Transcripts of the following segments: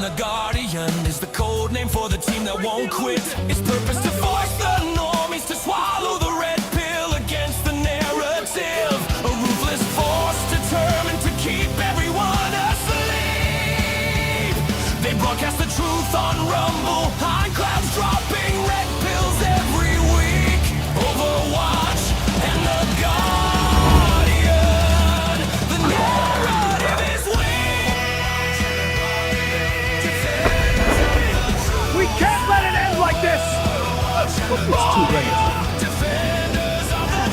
the Guardian is the code name for the team that won't quit. Its purpose to force the normies to swallow the red pill against the narrative. A ruthless force determined to keep everyone asleep. They broadcast the truth on Rumble, high clouds dropping red pills every week. Overwatch and the Guardian, the narrative is weak. We can't let it end like this! It's too late. Defenders of the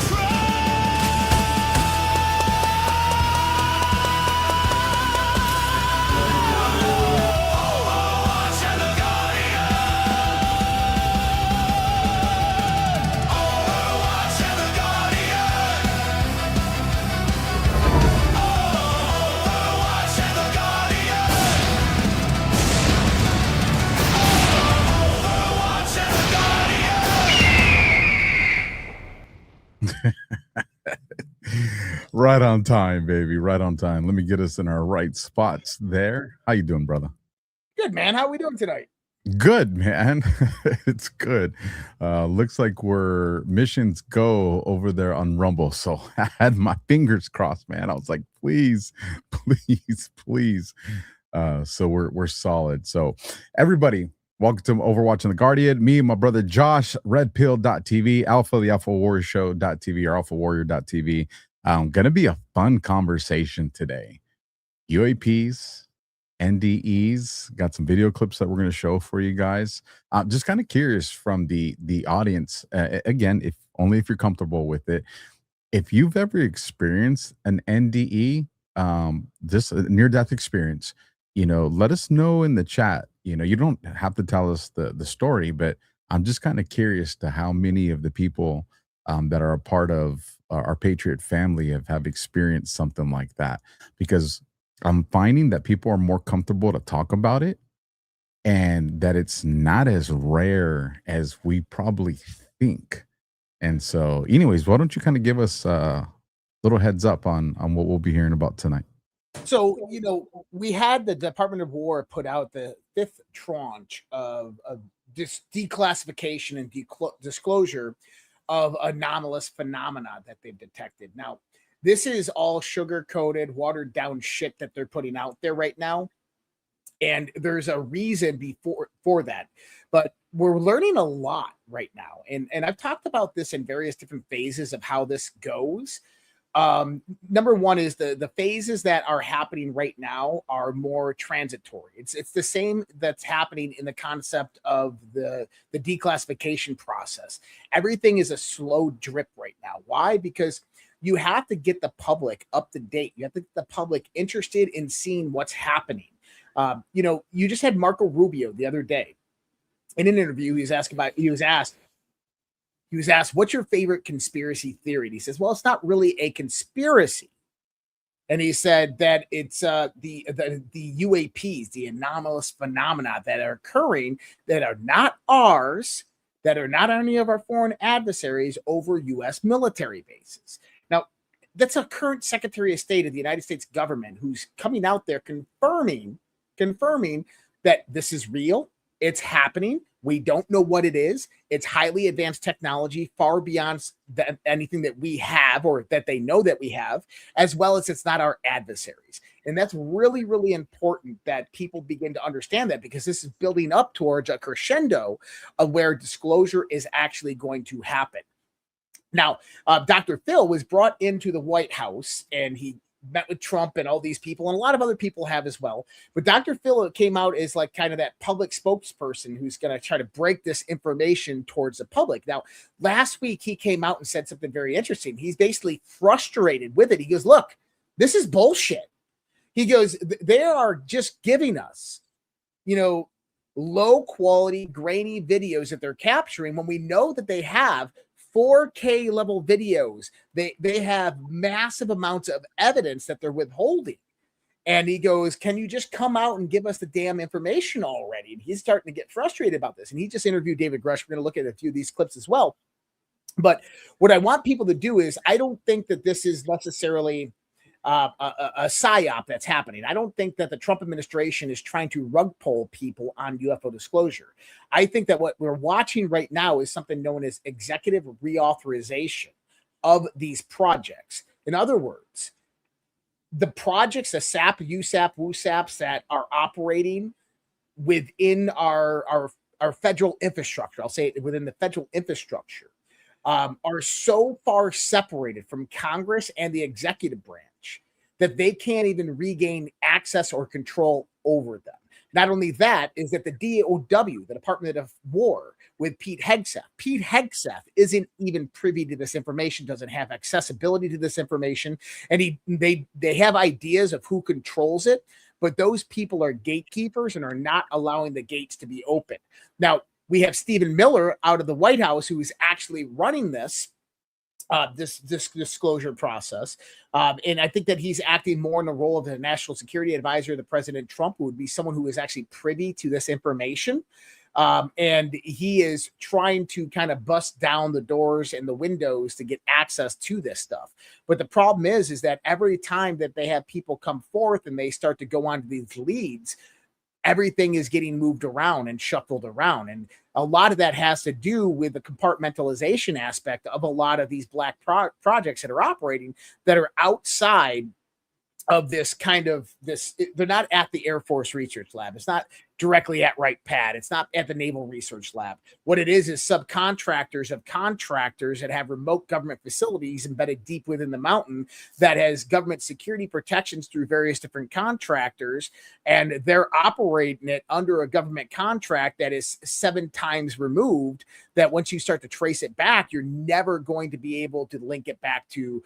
Overwatch and the Guardian. Overwatch and the Guardian. Overwatch and the Guardian. Overwatch and the Guardian. Right on time, baby. Right on time. Let me get us in our right spots there. How you doing, brother? Good, man. How are we doing tonight? Good, man. It's good. Looks like we're missions go over there on Rumble. So I had my fingers crossed, man. I was like, please, please, please. So we're solid. So everybody, welcome to Overwatch and the Guardian. Me and my brother Josh, redpill.tv, Alpha, the Alpha Warrior Show.tv, or Alpha Warrior.tv. Gonna be a fun conversation today. UAPs, NDEs, got some video clips that we're going to show for you guys. Just kind of curious from the audience, again, if only if you're comfortable with it, if you've ever experienced an NDE, this near-death experience, let us know in the chat. You don't have to tell us the story, but I'm just kind of curious to how many of the people that are a part of our Patriot family have experienced something like that, because I'm finding that people are more comfortable to talk about it and that it's not as rare as we probably think. And so anyways, why don't you kind of give us a little heads up on what we'll be hearing about tonight? So, we had the Department of War put out the 5th tranche of this declassification and disclosure of anomalous phenomena that they've detected. Now, this is all sugar-coated, watered-down shit that they're putting out there right now. And there's a reason for that. But we're learning a lot right now. And I've talked about this in various different phases of how this goes. Number one is the phases that are happening right now are more transitory. It's the same that's happening in the concept of the declassification process. Everything is a slow drip right now. Why? Because you have to get the public up to date. You have to get the public interested in seeing what's happening. You just had Marco Rubio the other day in an interview. He was asked, what's your favorite conspiracy theory? And he says, well, it's not really a conspiracy. And he said that it's the UAPs, the anomalous phenomena that are occurring that are not ours, that are not any of our foreign adversaries over U.S. military bases. Now, that's a current Secretary of State of the United States government who's coming out there confirming that this is real. It's happening. We don't know what it is. It's highly advanced technology, far beyond anything that we have or that they know that we have, as well as it's not our adversaries. And that's really, really important that people begin to understand that, because this is building up towards a crescendo of where disclosure is actually going to happen. Now, Dr. Phil was brought into the White House, and he met with Trump and all these people, and a lot of other people have as well. But Dr. Phil came out as like kind of that public spokesperson who's going to try to break this information towards the public. Now, last week, he came out and said something very interesting. He's basically frustrated with it. He goes, look, this is bullshit. He goes, they are just giving us, low quality, grainy videos that they're capturing when we know that they have 4K level videos. They have massive amounts of evidence that they're withholding. And he goes, can you just come out and give us the damn information already? And he's starting to get frustrated about this. And he just interviewed David Grush. We're going to look at a few of these clips as well. But what I want people to do is, I don't think that this is necessarily a psyop that's happening. I don't think that the Trump administration is trying to rug pull people on UFO disclosure. I think that what we're watching right now is something known as executive reauthorization of these projects. In other words, the projects, the SAP, USAP, WUSAPs that are operating within our federal infrastructure, I'll say it within the federal infrastructure, are so far separated from Congress and the executive branch that they can't even regain access or control over them. Not only that, is that the DOW, the Department of War, with Pete Hegseth isn't even privy to this information, doesn't have accessibility to this information, and they have ideas of who controls it, but those people are gatekeepers and are not allowing the gates to be open. Now, we have Stephen Miller out of the White House who is actually running this disclosure process. And I think that he's acting more in the role of the national security advisor to President Trump, who would be someone who is actually privy to this information. And he is trying to kind of bust down the doors and the windows to get access to this stuff. But the problem is that every time that they have people come forth and they start to go on to these leads, everything is getting moved around and shuffled around. And a lot of that has to do with the compartmentalization aspect of a lot of these black projects that are operating that are outside of this kind of this. They're not at the Air Force Research Lab. It's not directly at Wright Pat. It's not at the Naval Research Lab. What it is subcontractors of contractors that have remote government facilities embedded deep within the mountain that has government security protections through various different contractors. And they're operating it under a government contract that is 7 times removed, that once you start to trace it back, you're never going to be able to link it back to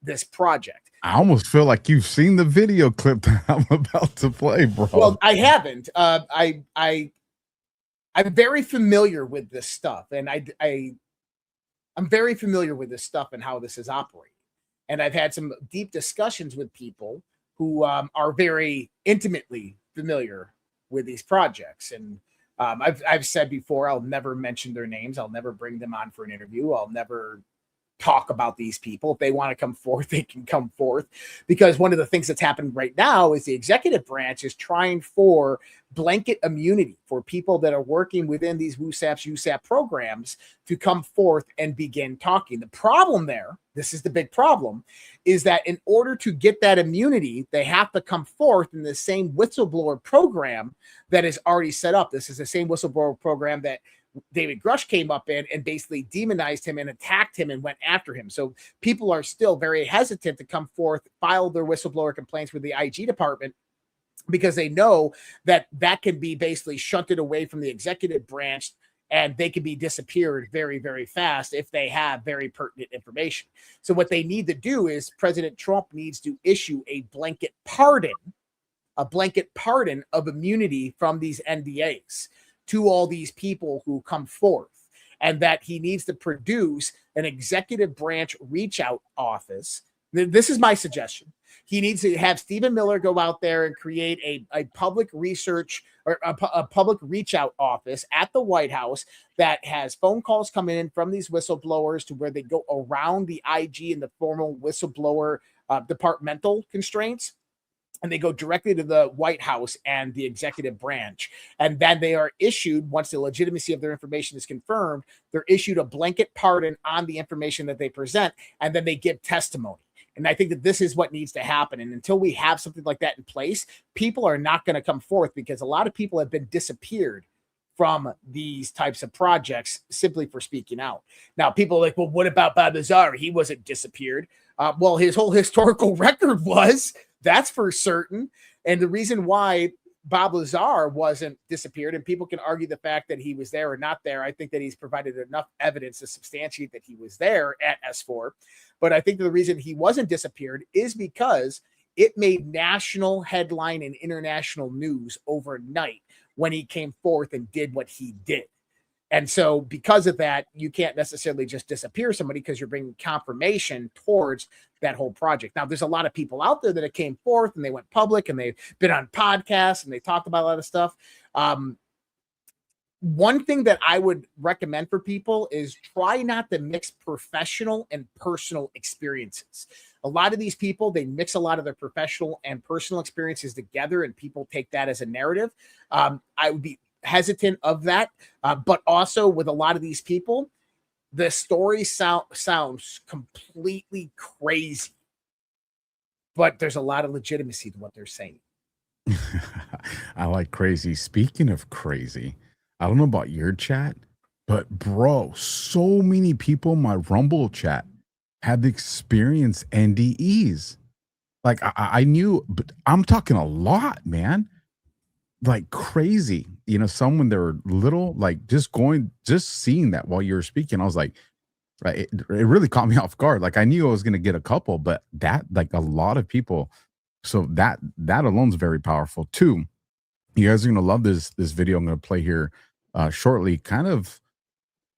this project. I almost feel like you've seen the video clip that I'm about to play, bro. Well, I haven't. I'm very familiar with this stuff, and I'm very familiar with this stuff and how this is operating. And I've had some deep discussions with people who are very intimately familiar with these projects. And I've said before, I'll never mention their names. I'll never bring them on for an interview. I'll never talk about these people. If they want to come forth, they can come forth, because one of the things that's happening right now is the executive branch is trying for blanket immunity for people that are working within these WUSAPs, USAP programs to come forth and begin talking. The problem there, this is the big problem, is that in order to get that immunity, they have to come forth in the same whistleblower program that is already set up. This is the same whistleblower program that David Grush came up in and basically demonized him and attacked him and went after him. So people are still very hesitant to come forth, file their whistleblower complaints with the IG department, because they know that that can be basically shunted away from the executive branch and they can be disappeared very, very fast if they have very pertinent information. So what they need to do is President Trump needs to issue a blanket pardon of immunity from these NDAs to all these people who come forth, and that he needs to produce an executive branch reach out office. This is my suggestion. He needs to have Stephen Miller go out there and create a public research or a public reach out office at the White House that has phone calls coming in from these whistleblowers to where they go around the IG and the formal whistleblower departmental constraints, and they go directly to the White House and the executive branch. And then they are issued, once the legitimacy of their information is confirmed, they're issued a blanket pardon on the information that they present, and then they give testimony. And I think that this is what needs to happen. And until we have something like that in place, people are not going to come forth, because a lot of people have been disappeared from these types of projects simply for speaking out. Now, people are like, well, what about Bob Lazar? He wasn't disappeared. Well, his whole historical record was. That's for certain. And the reason why Bob Lazar wasn't disappeared, and people can argue the fact that he was there or not there, I think that he's provided enough evidence to substantiate that he was there at S4. But I think that the reason he wasn't disappeared is because it made national headline and international news overnight when he came forth and did what he did. And so because of that, you can't necessarily just disappear somebody, because you're bringing confirmation towards that whole project. Now, there's a lot of people out there that came forth and they went public and they've been on podcasts and they talked about a lot of stuff. one thing that I would recommend for people is try not to mix professional and personal experiences. A lot of these people, they mix a lot of their professional and personal experiences together, and people take that as a narrative. I would be hesitant of that, but also with a lot of these people, the story sounds completely crazy, but there's a lot of legitimacy to what they're saying. I like crazy. Speaking of crazy, I don't know about your chat, but bro, so many people in my Rumble chat have experienced NDEs. Like I knew, but I'm talking a lot, man. Like crazy. You know, some when they were little, like just seeing that while you were speaking, I was like, right, it really caught me off guard. Like I knew I was gonna get a couple, but that like a lot of people. So that alone is very powerful too. You guys are gonna love this video I'm gonna play here shortly. Kind of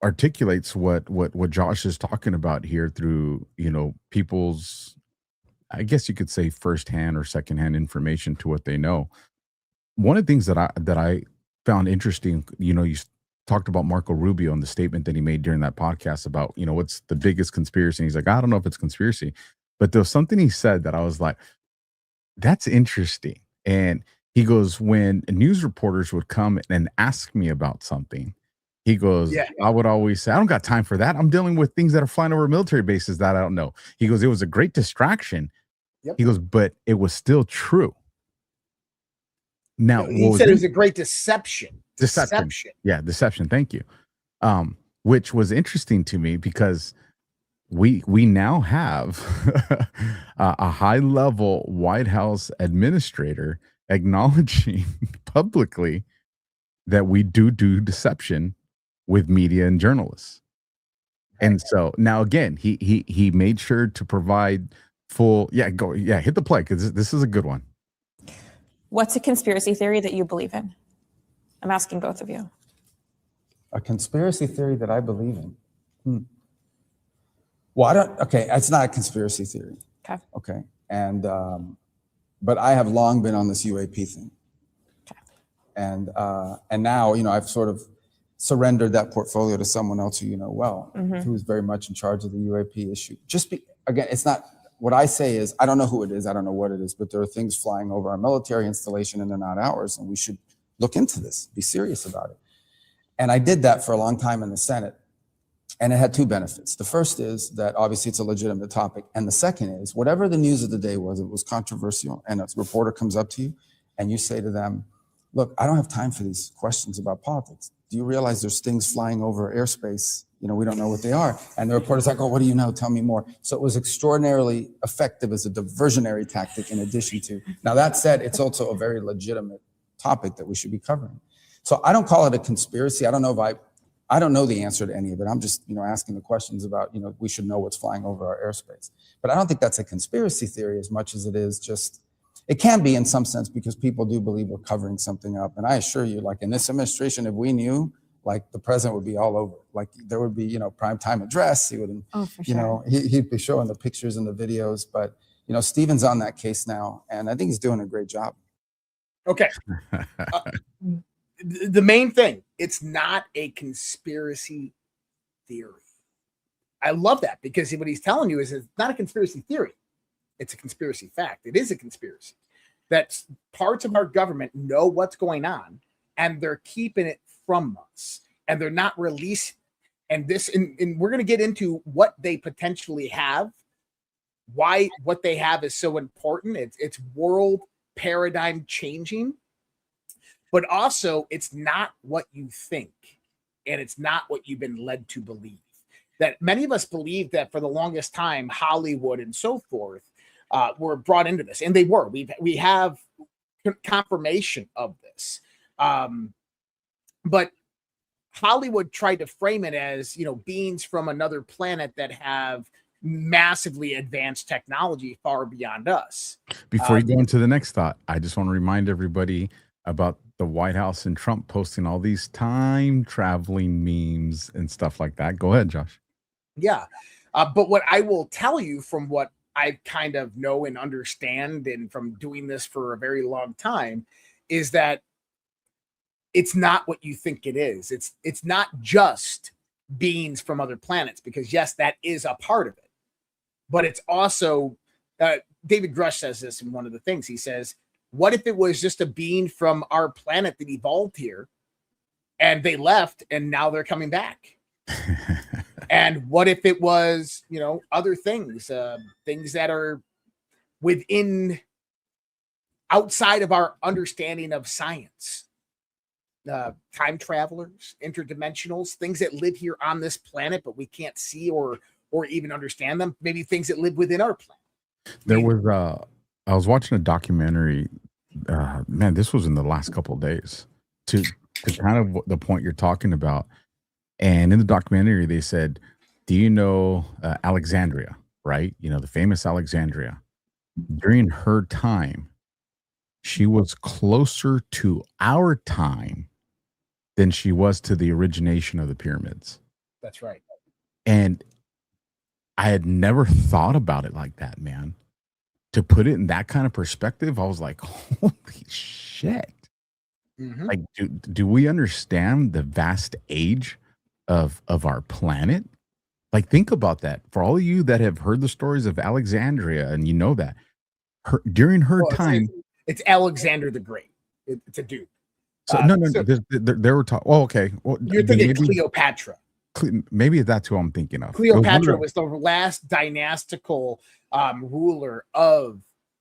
articulates what Josh is talking about here through, you know, people's, I guess you could say, firsthand or secondhand information to what they know. One of the things that I found interesting, you know, you talked about Marco Rubio and the statement that he made during that podcast about, you know, what's the biggest conspiracy. And he's like, I don't know if it's conspiracy, but there was something he said that I was like, that's interesting. And he goes, when news reporters would come and ask me about something, he goes, Yeah. I would always say, I don't got time for that. I'm dealing with things that are flying over military bases that I don't know. He goes, it was a great distraction. Yep. He goes, but it was still true. Now, he said it was a great deception. Deception. Yeah, deception. Thank you. Which was interesting to me because we now have a high-level White House administrator acknowledging publicly that we do deception with media and journalists. And so now again, he made sure to provide full, hit the play because this is a good one. What's a conspiracy theory that you believe in? I'm asking both of you. A conspiracy theory that I believe in. Well, it's not a conspiracy theory. Okay. And, but I have long been on this UAP thing. Okay. And now, you know, I've sort of surrendered that portfolio to someone else who you know well, who's very much in charge of the UAP issue. Again, it's not, what I say is, I don't know who it is, I don't know what it is, but there are things flying over our military installation and they're not ours, and we should look into this, be serious about it. And I did that for a long time in the Senate, and it had two benefits. The first is that obviously it's a legitimate topic, and the second is whatever the news of the day was, it was controversial, and a reporter comes up to you and you say to them, look, I don't have time for these questions about politics. Do you realize there's things flying over airspace? You know, we don't know what they are. And the reporter's like, oh, what do you know? Tell me more. So it was extraordinarily effective as a diversionary tactic in addition to, now that said, it's also a very legitimate topic that we should be covering. So I don't call it a conspiracy. I don't know the answer to any of it. I'm just, you know, asking the questions about, you know, we should know what's flying over our airspace. But I don't think that's a conspiracy theory as much as it is just, it can be in some sense because people do believe we're covering something up. And I assure you, like in this administration, if we knew, like the president would be all over, like there would be, you know, prime time address. He would, you know, he'd be showing the pictures and the videos, but you know, Stephen's on that case now. And I think he's doing a great job. Okay. The main thing, it's not a conspiracy theory. I love that because what he's telling you is it's not a conspiracy theory. It's a conspiracy fact. It is a conspiracy that parts of our government know what's going on and they're keeping it from us and they're not releasing. And we're going to get into what they potentially have, why what they have is so important. It's world paradigm changing. But also, it's not what you think, and it's not what you've been led to believe. That many of us believe that for the longest time, Hollywood and so forth were brought into this, and they were. We have confirmation of this, but Hollywood tried to frame it as, you know, beings from another planet that have massively advanced technology far beyond us. Before you go into the next thought, I just want to remind everybody about the White House and Trump posting all these time traveling memes and stuff like that. Go ahead, Josh. Yeah. But what I will tell you from what I kind of know and understand and from doing this for a very long time is that it's not what you think it is. It's not just beings from other planets, because yes, that is a part of it, but it's also David Grush says this in one of the things. He says, what if it was just a being from our planet that evolved here and they left and now they're coming back? And what if it was, you know, other things, things that are within, outside of our understanding of science, time travelers, interdimensionals, things that live here on this planet, but we can't see or even understand them. Maybe things that live within our planet. There was I was watching a documentary. Man, this was in the last couple of days. To kind of the point you're talking about, and in the documentary they said, "Do you know Alexandria? Right? You know, the famous Alexandria. During her time, she was closer to our time than she was to the origination of the pyramids." That's right. And I had never thought about it like that, man. To put it in that kind of perspective, I was like, holy shit. Mhm. Like, do we understand the vast age of our planet? Like, think about that. For all of you that have heard the stories of Alexandria, and you know that during her Well, time, it's Alexander the Great. It's a dude. so so they were talking. Oh, okay. Well, You're then thinking Cleopatra. maybe that's who I'm thinking of. Cleopatra was the last dynastical ruler of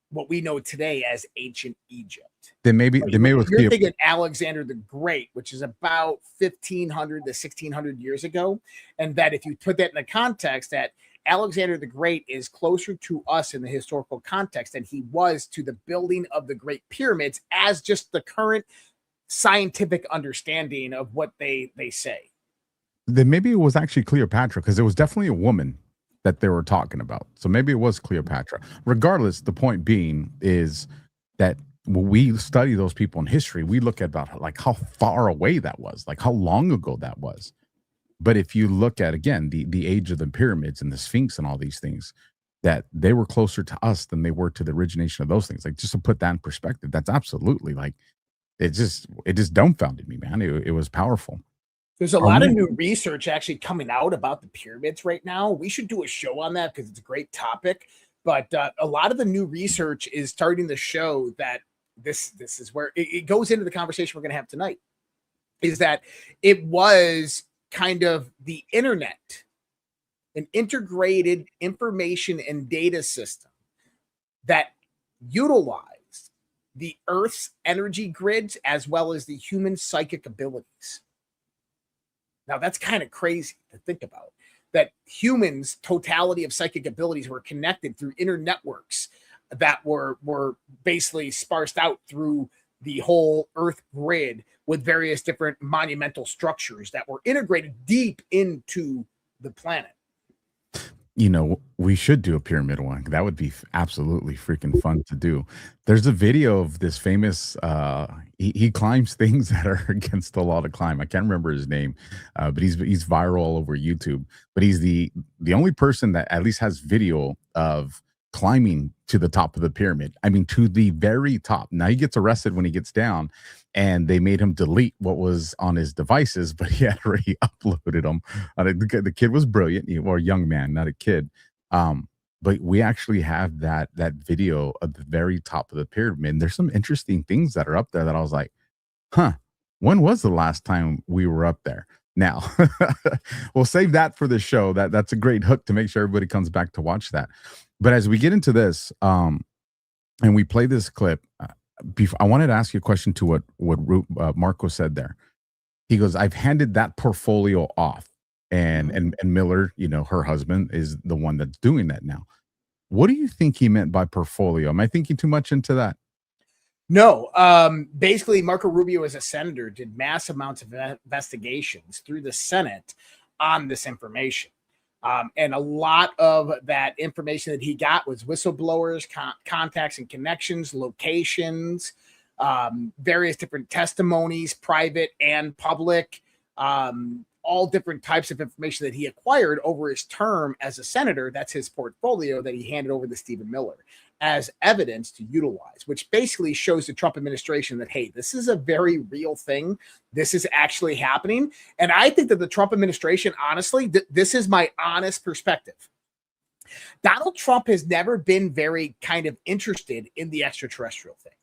what we know today as ancient Egypt. Then maybe it was You're thinking Alexander the Great, which is about 1,500 to 1,600 years ago. And that if you put that in the context, that Alexander the Great is closer to us in the historical context than he was to the building of the Great Pyramids as just the current scientific understanding of what they say. Then maybe it was actually Cleopatra, because it was definitely a woman that they were talking about. So maybe it was Cleopatra. Regardless, the point being is that when we study those people in history, we look at about like how far away that was, like how long ago that was. But if you look at, again, the age of the pyramids and the Sphinx and all these things, that they were closer to us than they were to the origination of those things. Like, just to put that in perspective, that's absolutely like, it just dumbfounded me, man. It was powerful. There's a lot of new research actually coming out about the pyramids right now. We should do a show on that because it's a great topic. But a lot of the new research is starting to show that this is where it goes into the conversation we're going to have tonight, is that it was kind of the internet, an integrated information and data system that utilized the Earth's energy grids as well as the human psychic abilities. Now, that's kind of crazy to think about, that humans' totality of psychic abilities were connected through inner networks that were basically sparsed out through the whole Earth grid with various different monumental structures that were integrated deep into the planet. You know, we should do a pyramid one. That would be absolutely freaking fun to do. There's a video of this famous, he climbs things that are against the law to climb. I can't remember his name, but he's viral all over YouTube. But he's the only person that at least has video of climbing to the top of the pyramid. I mean, to the very top. Now he gets arrested when he gets down, and they made him delete what was on his devices, but he had already uploaded them. The kid was brilliant, or a young man, not a kid. But we actually have that video of the very top of the pyramid. And there's some interesting things that are up there that I was like, huh, when was the last time we were up there? Now, we'll save that for the show. That's a great hook to make sure everybody comes back to watch that. But as we get into this, and we play this clip, I wanted to ask you a question to what Marco said there. He goes, "I've handed that portfolio off," and Miller, you know, her husband, is the one that's doing that now. What do you think he meant by portfolio? Am I thinking too much into that? No, basically, Marco Rubio, as a senator, did mass amounts of investigations through the Senate on this information. And a lot of that information that he got was whistleblowers, contacts and connections, locations, various different testimonies, private and public, all different types of information that he acquired over his term as a senator. That's his portfolio that he handed over to Stephen Miller. as evidence to utilize, which basically shows the Trump administration that, hey, this is a very real thing. This is actually happening. And I think that the Trump administration, honestly, this is my honest perspective. Donald Trump has never been very kind of interested in the extraterrestrial thing,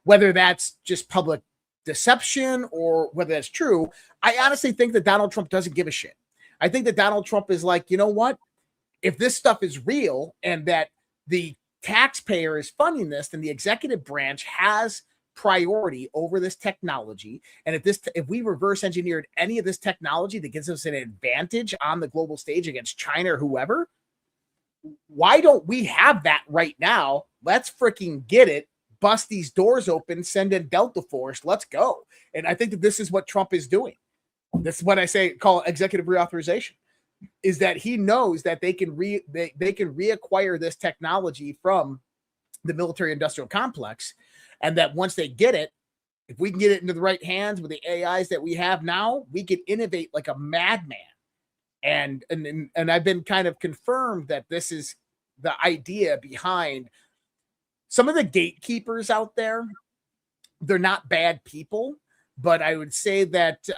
whether that's just public deception or whether that's true. I honestly think that Donald Trump doesn't give a shit. I think that Donald Trump is like, you know what? If this stuff is real and that the taxpayer is funding this, then the executive branch has priority over this technology. And if we reverse engineered any of this technology that gives us an advantage on the global stage against China or whoever, why don't we have that right now? Let's freaking get it, bust these doors open, send in Delta Force, let's go. And I think that this is what Trump is doing. This is what I call executive reauthorization, is that he knows that they can reacquire this technology from the military industrial complex, and that once they get it, if we can get it into the right hands with the AIs that we have now, we can innovate like a madman. And I've been kind of confirmed that this is the idea behind some of the gatekeepers out there. They're not bad people, but I would say that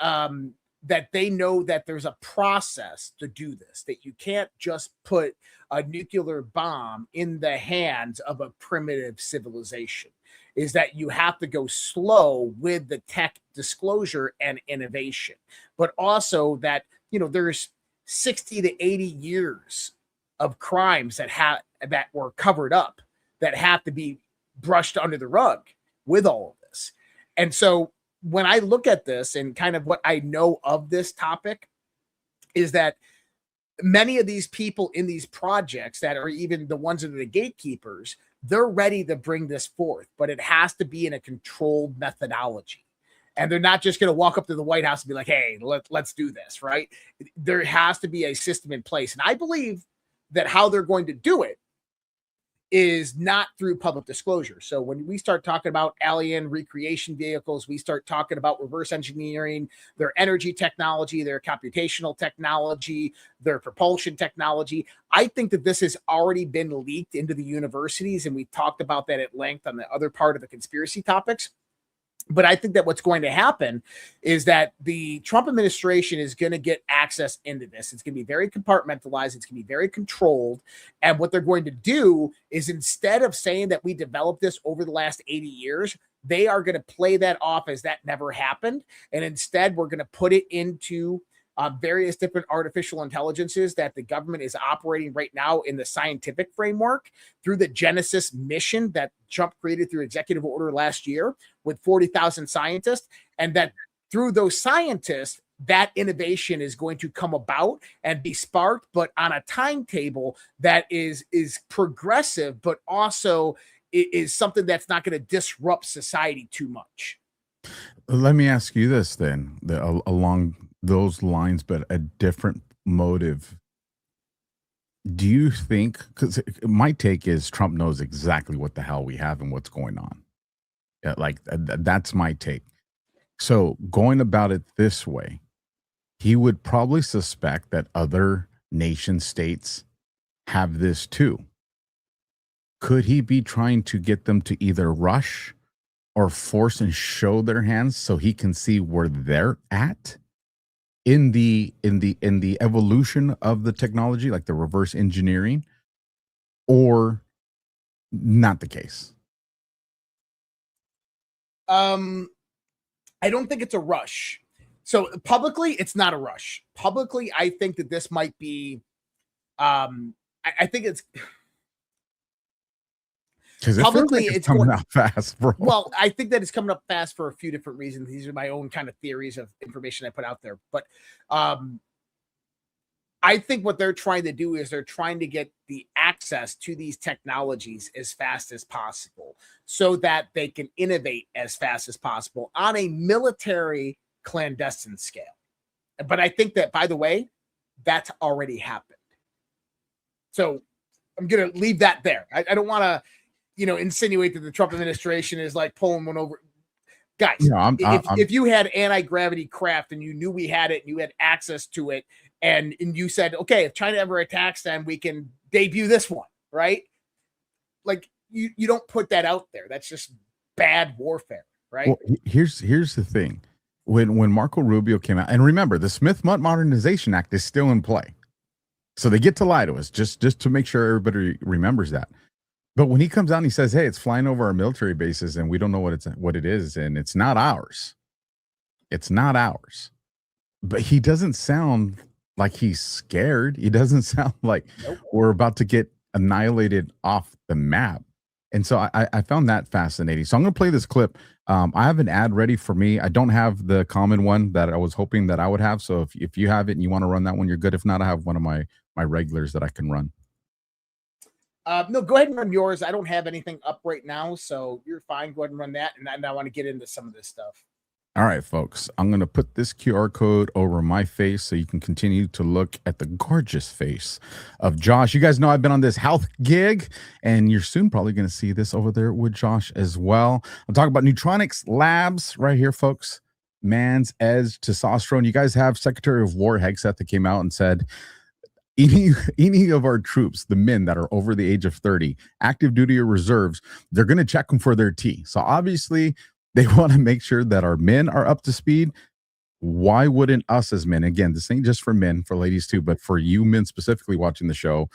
that they know that there's a process to do this, that you can't just put a nuclear bomb in the hands of a primitive civilization, is that you have to go slow with the tech disclosure and innovation, but also that, there's 60 to 80 years of crimes that were covered up that have to be brushed under the rug with all of this. And so when I look at this and kind of what I know of this topic is that many of these people in these projects that are even the ones that are the gatekeepers, they're ready to bring this forth, but it has to be in a controlled methodology. And they're not just going to walk up to the White House and be like, hey, let's do this, right? There has to be a system in place. And I believe that how they're going to do it is not through public disclosure. So when we start talking about alien recreation vehicles, we start talking about reverse engineering, their energy technology, their computational technology, their propulsion technology. I think that this has already been leaked into the universities, and we talked about that at length on the other part of the conspiracy topics. But I think that what's going to happen is that the Trump administration is going to get access into this. It's going to be very compartmentalized. It's going to be very controlled. And what they're going to do is, instead of saying that we developed this over the last 80 years, they are going to play that off as that never happened. And instead, we're going to put it into various different artificial intelligences that the government is operating right now in the scientific framework through the Genesis mission that Trump created through executive order last year with 40,000 scientists. And that through those scientists, that innovation is going to come about and be sparked, but on a timetable that is progressive, but also is something that's not going to disrupt society too much. Let me ask you this then, along those lines, but a different motive. Do you think, because my take is Trump knows exactly what the hell we have and what's going on. Yeah, that's my take. So going about it this way, he would probably suspect that other nation states have this too. Could he be trying to get them to either rush or force and show their hands so he can see where they're at in the evolution of the technology, like the reverse engineering, or not the case? I don't think it's a rush. So publicly, it's not a rush. Publicly, I think that this might be, I think it's, because publicly it's coming out fast, bro. Well, I think that it's coming up fast for a few different reasons. These are my own kind of theories of information I put out there. But I think what they're trying to do is they're trying to get the access to these technologies as fast as possible so that they can innovate as fast as possible on a military clandestine scale. But I think that, by the way, that's already happened. So I'm going to leave that there. I don't want to, insinuate that the Trump administration is like pulling one over. Guys, if you had anti-gravity craft and you knew we had it and you had access to it, and you said, okay, if China ever attacks them, we can debut this one, right? Like, you don't put that out there. That's just bad warfare, right? Well, here's the thing. When Marco Rubio came out, and remember, the Smith-Mudd Modernization Act is still in play. So they get to lie to us just to make sure everybody remembers that. But when he comes out and he says, hey, it's flying over our military bases and we don't know what it is, and it's not ours. It's not ours. But he doesn't sound like he's scared. He doesn't sound like we're about to get annihilated off the map. And so I found that fascinating. So I'm going to play this clip. I have an ad ready for me. I don't have the common one that I was hoping that I would have. So if you have it and you want to run that one, you're good. If not, I have one of my regulars that I can run. No, go ahead and run yours. I don't have anything up right now, so you're fine. Go ahead and run that. And I want to get into some of this stuff. All right, folks, I'm going to put this QR code over my face so you can continue to look at the gorgeous face of Josh. You guys know I've been on this health gig, and you're soon probably going to see this over there with Josh as well. I'm talking about Neutronics Labs right here, folks. Man's Edge Testosterone. You guys have Secretary of War Hegseth that came out and said, any of our troops, the men that are over the age of 30, active duty or reserves, they're going to check them for their T. So obviously, they want to make sure that our men are up to speed. Why wouldn't us as men, again, this ain't just for men, for ladies too, but for you men specifically watching the show,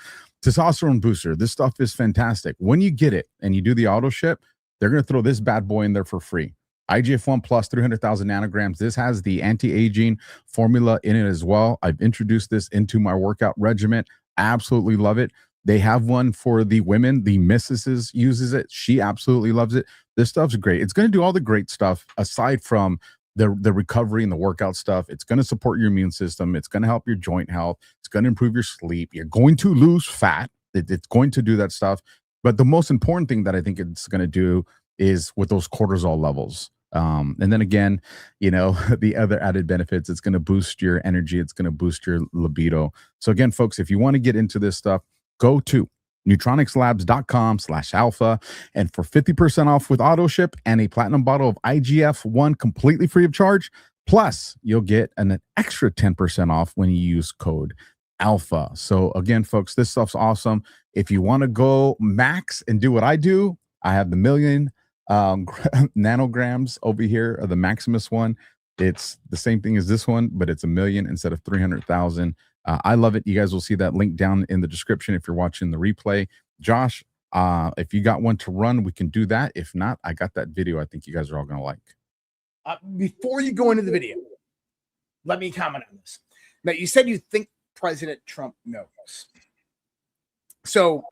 testosterone booster, this stuff is fantastic. When you get it and you do the auto ship, they're going to throw this bad boy in there for free. IGF-1 plus 300,000 nanograms. This has the anti-aging formula in it as well. I've introduced this into my workout regimen. Absolutely love it. They have one for the women. The missus uses it. She absolutely loves it. This stuff's great. It's going to do all the great stuff aside from the recovery and the workout stuff. It's going to support your immune system. It's going to help your joint health. It's going to improve your sleep. You're going to lose fat. It's going to do that stuff. But the most important thing that I think it's going to do is with those cortisol levels. And then again, you know, the other added benefits, it's going to boost your energy. It's going to boost your libido. So again, folks, if you want to get into this stuff, go to neutronicslabs.com/alpha, and for 50% off with auto ship and a platinum bottle of IGF-1 completely free of charge. Plus, you'll get an extra 10% off when you use code alpha. So again, folks, this stuff's awesome. If you want to go max and do what I do, I have the million nanograms over here, or the Maximus one. It's the same thing as this one, but it's 1 million instead of 300,000. I love it. You guys will see that link down in the description if you're watching the replay. Josh, if you got one to run, we can do that. If not, I got that video I think you guys are all going to like. Before you go into the video, let me comment on this. Now, you said you think President Trump knows. So,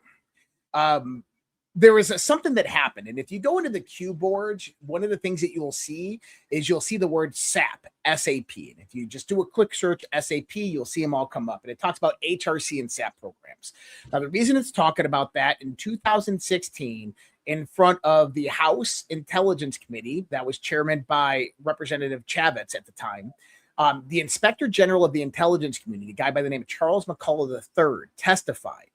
there was something that happened. And if you go into the Q boards, one of the things that you'll see is you'll see the word SAP, S-A-P. And if you just do a quick search, SAP, you'll see them all come up. And it talks about HRC and SAP programs. Now, the reason it's talking about that, in 2016, in front of the House Intelligence Committee, that was chairman by Representative Chavez at the time, the Inspector General of the Intelligence Community, a guy by the name of Charles McCullough III, testified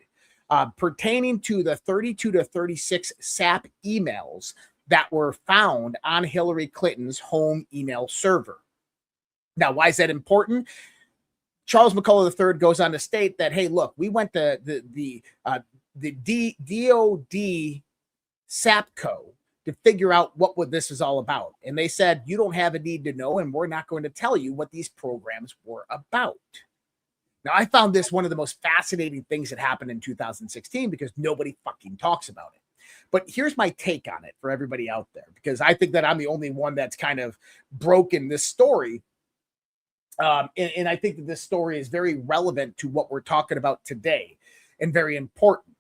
pertaining to the 32 to 36 SAP emails that were found on Hillary Clinton's home email server. Now, why is that important? Charles McCullough III goes on to state that, hey, look, we went to the DOD SAPCO to figure out what this is all about. And they said, you don't have a need to know, and we're not going to tell you what these programs were about. Now, I found this one of the most fascinating things that happened in 2016 because nobody fucking talks about it. But here's my take on it for everybody out there, because I think that I'm the only one that's kind of broken this story. And I think that this story is very relevant to what we're talking about today and very important.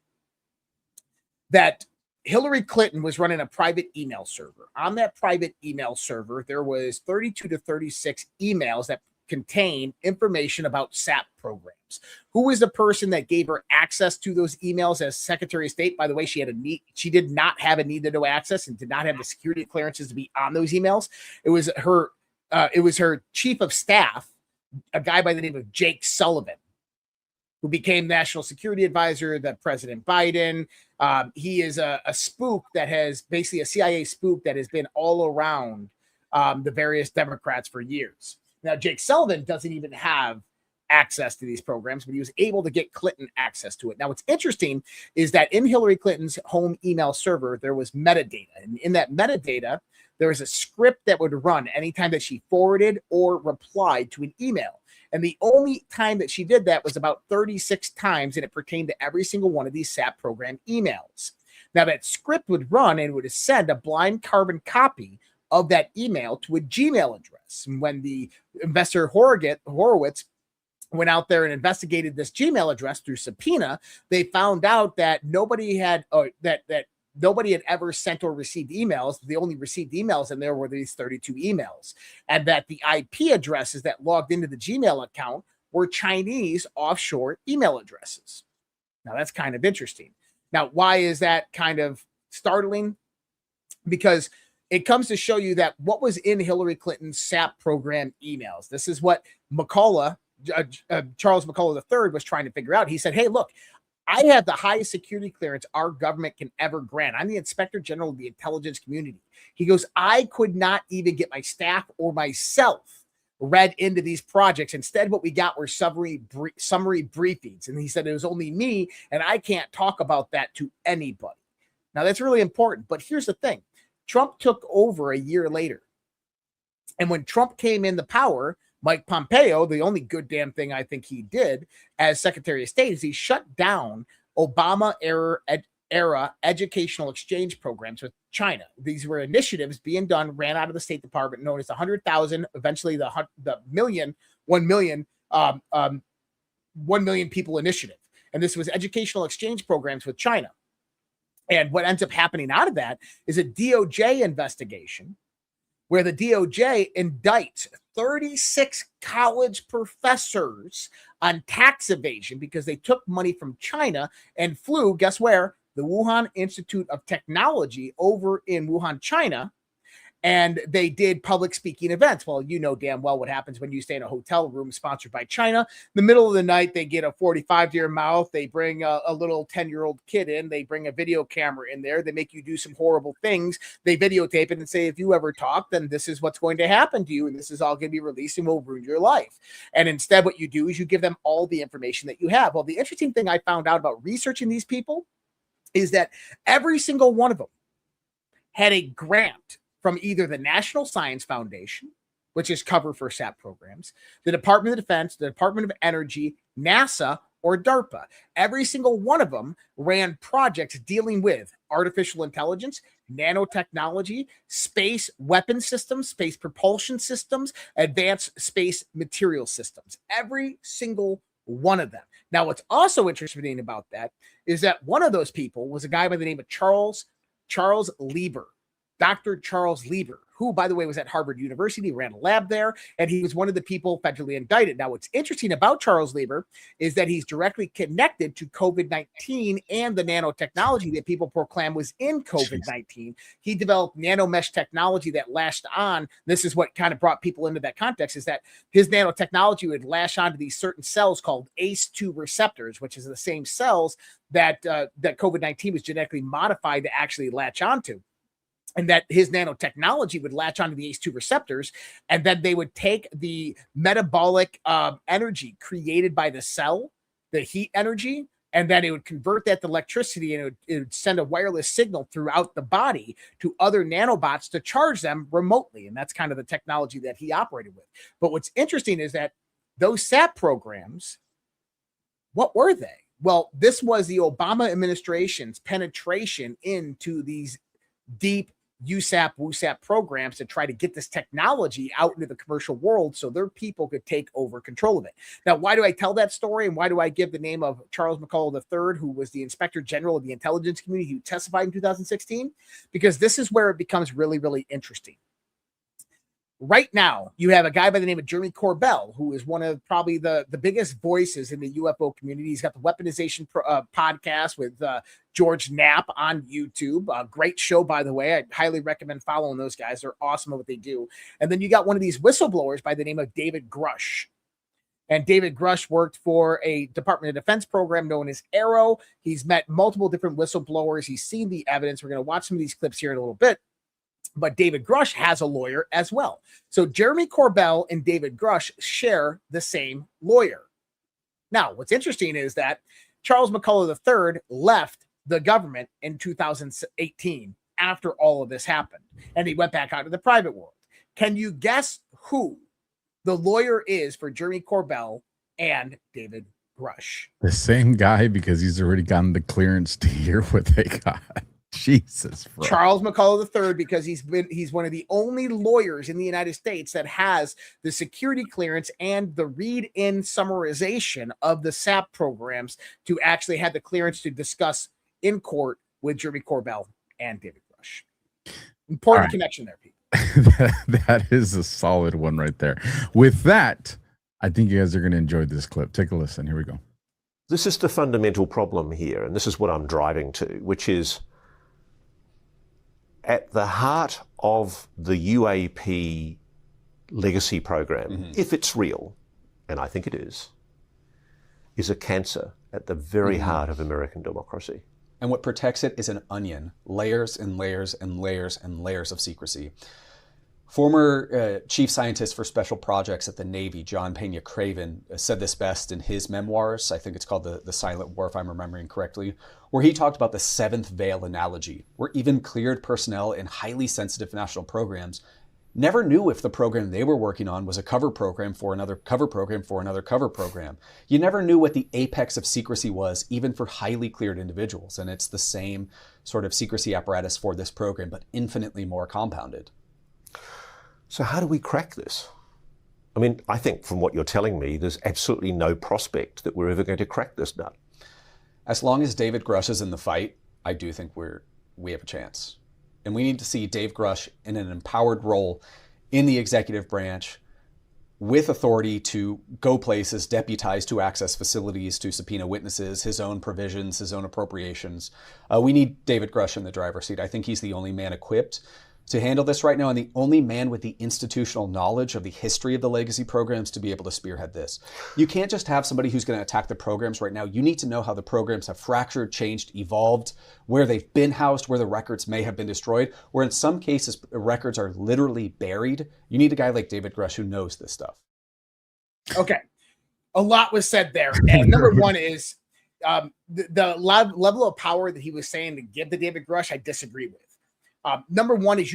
That Hillary Clinton was running a private email server. On that private email server, there was 32 to 36 emails that contain information about SAP programs. Who was the person that gave her access to those emails as Secretary of State? By the way, she did not have a need to know access and did not have the security clearances to be on those emails. It was her chief of staff, a guy by the name of Jake Sullivan, who became national security advisor to President Biden. He is a spook that has basically a CIA spook that has been all around the various Democrats for years. Now, Jake Sullivan doesn't even have access to these programs, but he was able to get Clinton access to it. Now, what's interesting is that in Hillary Clinton's home email server, there was metadata. And in that metadata, there was a script that would run anytime that she forwarded or replied to an email. And the only time that she did that was about 36 times, and it pertained to every single one of these SAP program emails. Now, that script would run and would send a blind carbon copy of that email to a Gmail address. And when the investor Horowitz went out there and investigated this Gmail address through subpoena, they found out that nobody had nobody had ever sent or received emails. The only received emails in there were these 32 emails, and that the IP addresses that logged into the Gmail account were Chinese offshore email addresses. Now, that's kind of interesting. Now, why is that kind of startling? Because it comes to show you that what was in Hillary Clinton's SAP program emails. This is what Charles McCullough III was trying to figure out. He said, hey, look, I have the highest security clearance our government can ever grant. I'm the Inspector General of the intelligence community. He goes, I could not even get my staff or myself read into these projects. Instead, what we got were summary briefings. And he said, it was only me, and I can't talk about that to anybody. Now, that's really important. But here's the thing. Trump took over a year later. And when Trump came into power, Mike Pompeo, the only good damn thing I think he did as Secretary of State is he shut down Obama era educational exchange programs with China. These were initiatives being done, ran out of the State Department, known as the 100,000, eventually the 1 million people initiative. And this was educational exchange programs with China. And what ends up happening out of that is a DOJ investigation where the DOJ indicts 36 college professors on tax evasion because they took money from China and flew, guess where? The Wuhan Institute of Technology over in Wuhan, China. And they did public speaking events. Well, you know damn well what happens when you stay in a hotel room sponsored by China. In the middle of the night, they get a 45 to your mouth. They bring a little 10-year-old kid in. They bring a video camera in there. They make you do some horrible things. They videotape it and say, if you ever talk, then this is what's going to happen to you. And this is all going to be released and will ruin your life. And instead, what you do is you give them all the information that you have. Well, the interesting thing I found out about researching these people is that every single one of them had a grant from either the National Science Foundation, which is cover for SAP programs, the Department of Defense, the Department of Energy, NASA, or DARPA. Every single one of them ran projects dealing with artificial intelligence, nanotechnology, space weapon systems, space propulsion systems, advanced space material systems. Every single one of them. Now, what's also interesting about that is that one of those people was a guy by the name of Charles Lieber. Dr. Charles Lieber, who, by the way, was at Harvard University, ran a lab there, and he was one of the people federally indicted. Now, what's interesting about Charles Lieber is that he's directly connected to COVID-19 and the nanotechnology that people proclaim was in COVID-19. He developed nanomesh technology that lashed on. This is what kind of brought people into that context, is that his nanotechnology would lash onto these certain cells called ACE2 receptors, which is the same cells that COVID-19 was genetically modified to actually latch onto. And that his nanotechnology would latch onto the ACE2 receptors, and then they would take the metabolic energy created by the cell, the heat energy, and then it would convert that to electricity, and it would send a wireless signal throughout the body to other nanobots to charge them remotely. And that's kind of the technology that he operated with. But what's interesting is that those SAP programs, what were they? Well, this was the Obama administration's penetration into these deep USAP, WUSAP programs to try to get this technology out into the commercial world so their people could take over control of it. Now, why do I tell that story, and why do I give the name of Charles McCullough III, who was the Inspector General of the intelligence community who testified in 2016? Because this is where it becomes really, really interesting. Right now, you have a guy by the name of Jeremy Corbell, who is one of probably the biggest voices in the UFO community. He's got the Weaponization podcast with George Knapp on YouTube. Great show, by the way. I highly recommend following those guys. They're awesome at what they do. And then you got one of these whistleblowers by the name of David Grush. And David Grush worked for a Department of Defense program known as Arrow. He's met multiple different whistleblowers. He's seen the evidence. We're going to watch some of these clips here in a little bit. But David Grush has a lawyer as well. So Jeremy Corbell and David Grush share the same lawyer. Now, what's interesting is that Charles McCullough III left the government in 2018 after all of this happened, and he went back out to the private world. Can you guess who the lawyer is for Jeremy Corbell and David Grush? The same guy, because he's already gotten the clearance to hear what they got. Jesus, bro. Charles McCullough III, because he's one of the only lawyers in the United States that has the security clearance and the read-in summarization of the SAP programs to actually have the clearance to discuss in court with Jeremy Corbell and David Grush. Important connection there, people. That is a solid one right there. With that, I think you guys are going to enjoy this clip. Take a listen. Here we go. This is the fundamental problem here, and this is what I'm driving to, which is at the heart of the UAP legacy program, if it's real, and I think it is a cancer at the very heart of American democracy. And what protects it is an onion, layers and layers and layers and layers of secrecy. Former chief scientist for special projects at the Navy, John Pena Craven, said this best in his memoirs. I think it's called The Silent War, if I'm remembering correctly, where he talked about the seventh veil analogy, where even cleared personnel in highly sensitive national programs never knew if the program they were working on was a cover program for another cover program for another cover program. You never knew what the apex of secrecy was, even for highly cleared individuals. And it's the same sort of secrecy apparatus for this program, but infinitely more compounded. So how do we crack this? I mean, I think from what you're telling me, there's absolutely no prospect that we're ever going to crack this nut. As long as David Grush is in the fight, I do think we have a chance. And we need to see Dave Grush in an empowered role in the executive branch with authority to go places, deputize to access facilities, to subpoena witnesses, his own provisions, his own appropriations. We need David Grush in the driver's seat. I think he's the only man equipped to handle this right now, and the only man with the institutional knowledge of the history of the legacy programs to be able to spearhead this. You can't just have somebody who's going to attack the programs right now. You need to know how the programs have fractured, changed, evolved, where they've been housed, where the records may have been destroyed, where in some cases records are literally buried. You need a guy like David Grush who knows this stuff. Okay. A lot was said there. And number one is the level of power that he was saying to give to David Grush, I disagree with. Number one is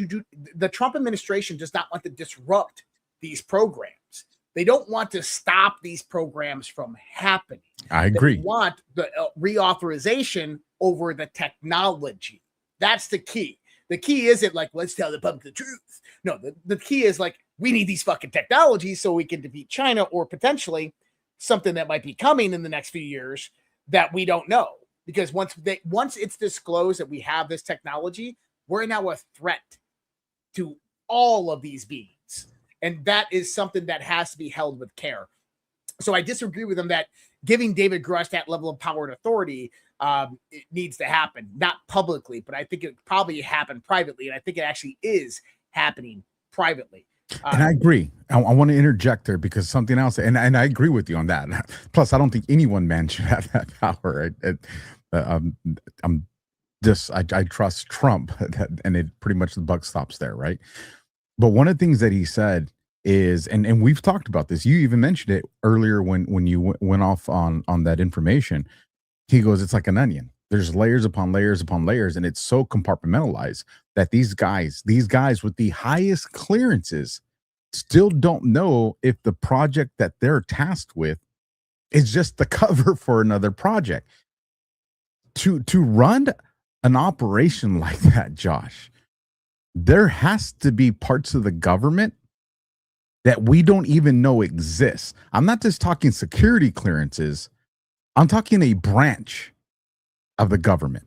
the Trump administration does not want to disrupt these programs. They don't want to stop these programs from happening. I agree. They want the reauthorization over the technology. That's the key. The key isn't like, let's tell the public the truth. No, the key is like, we need these fucking technologies so we can defeat China, or potentially something that might be coming in the next few years that we don't know. Because once it's disclosed that we have this technology, we're now a threat to all of these beings. And that is something that has to be held with care. So I disagree with him that giving David Grush that level of power and authority it needs to happen, not publicly, but I think it probably happened privately. And I think it actually is happening privately. And I agree. I want to interject there because something else, and I agree with you on that. Plus, I don't think any one man should have that power. I trust Trump, and it pretty much the buck stops there, right? But one of the things that he said is, and we've talked about this. You even mentioned it earlier when you went off on that information. He goes, it's like an onion. There's layers upon layers upon layers, and it's so compartmentalized that these guys with the highest clearances still don't know if the project that they're tasked with is just the cover for another project. To run an operation like that, Josh, there has to be parts of the government that we don't even know exists. I'm not just talking security clearances. I'm talking a branch of the government.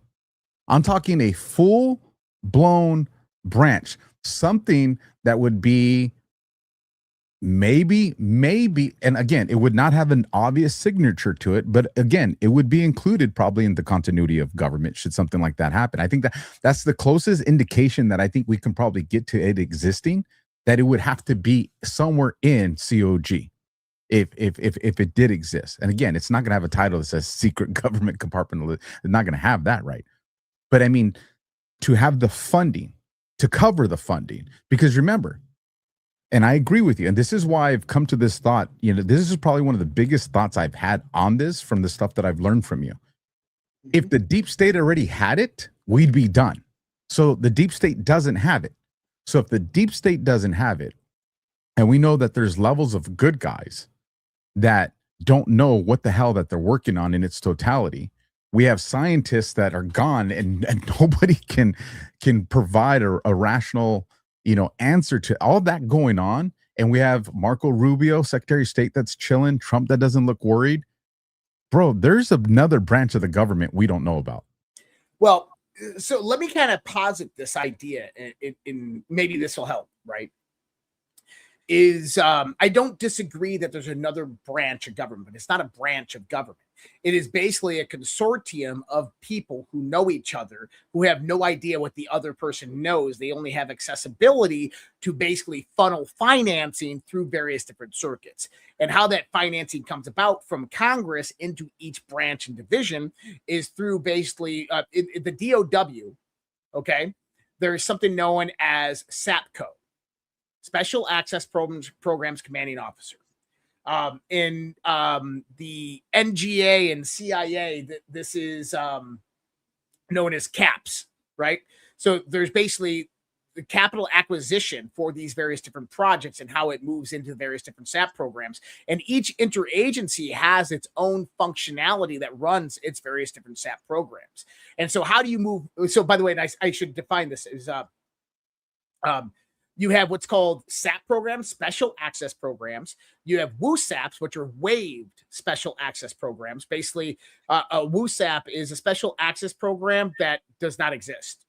I'm talking a full-blown branch, something that would be maybe, and again, it would not have an obvious signature to it, but again, it would be included probably in the continuity of government should something like that happen. I think that's the closest indication that I think we can probably get to it existing, that it would have to be somewhere in COG if it did exist. And again, it's not going to have a title that says secret government compartment. It's not going to have that, right? But I mean, to have the funding, to cover the funding, because remember, And I agree with you. And this is why I've come to this thought. This is probably one of the biggest thoughts I've had on this from the stuff that I've learned from you. If the deep state already had it, we'd be done. So the deep state doesn't have it. So if the deep state doesn't have it, and we know that there's levels of good guys that don't know what the hell that they're working on in its totality. We have scientists that are gone and nobody can provide a rational, answer to all that going on. And we have Marco Rubio, Secretary of State, that's chilling, Trump that doesn't look worried. Bro, there's another branch of the government we don't know about. Well, so let me kind of posit this idea, in maybe this will help, right? I don't disagree that there's another branch of government, but it's not a branch of government. It is basically a consortium of people who know each other, who have no idea what the other person knows. They only have accessibility to basically funnel financing through various different circuits. And how that financing comes about from Congress into each branch and division is through basically the DOW, okay? There is something known as SAPCO, Special Access Programs Commanding Officer. In the NGA and CIA, this is known as CAPS, right? So there's basically the capital acquisition for these various different projects and how it moves into various different SAP programs. And each interagency has its own functionality that runs its various different SAP programs. And so how do you move? So by the way, and I should define this as you have what's called SAP programs, special access programs. You have WUSAPs, which are waived special access programs. Basically, a WUSAP is a special access program that does not exist.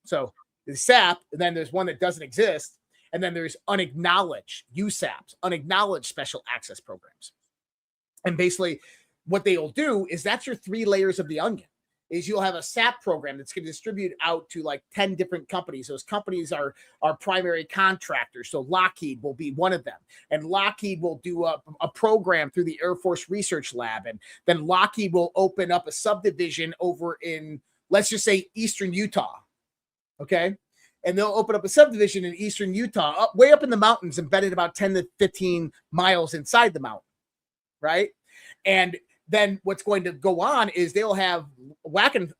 So the SAP, and then there's one that doesn't exist, and then there's unacknowledged USAPs, unacknowledged special access programs. And basically, what they will do is that's your 3 layers of the onion. Is you'll have a SAP program that's going to distribute out to like 10 different companies. Those companies are primary contractors. So Lockheed will be one of them. And Lockheed will do a program through the Air Force Research Lab. And then Lockheed will open up a subdivision over in, let's just say, Eastern Utah. Okay? And they'll open up a subdivision in Eastern Utah, way up in the mountains, embedded about 10 to 15 miles inside the mountain. Right? And then what's going to go on is they'll have Wackenthut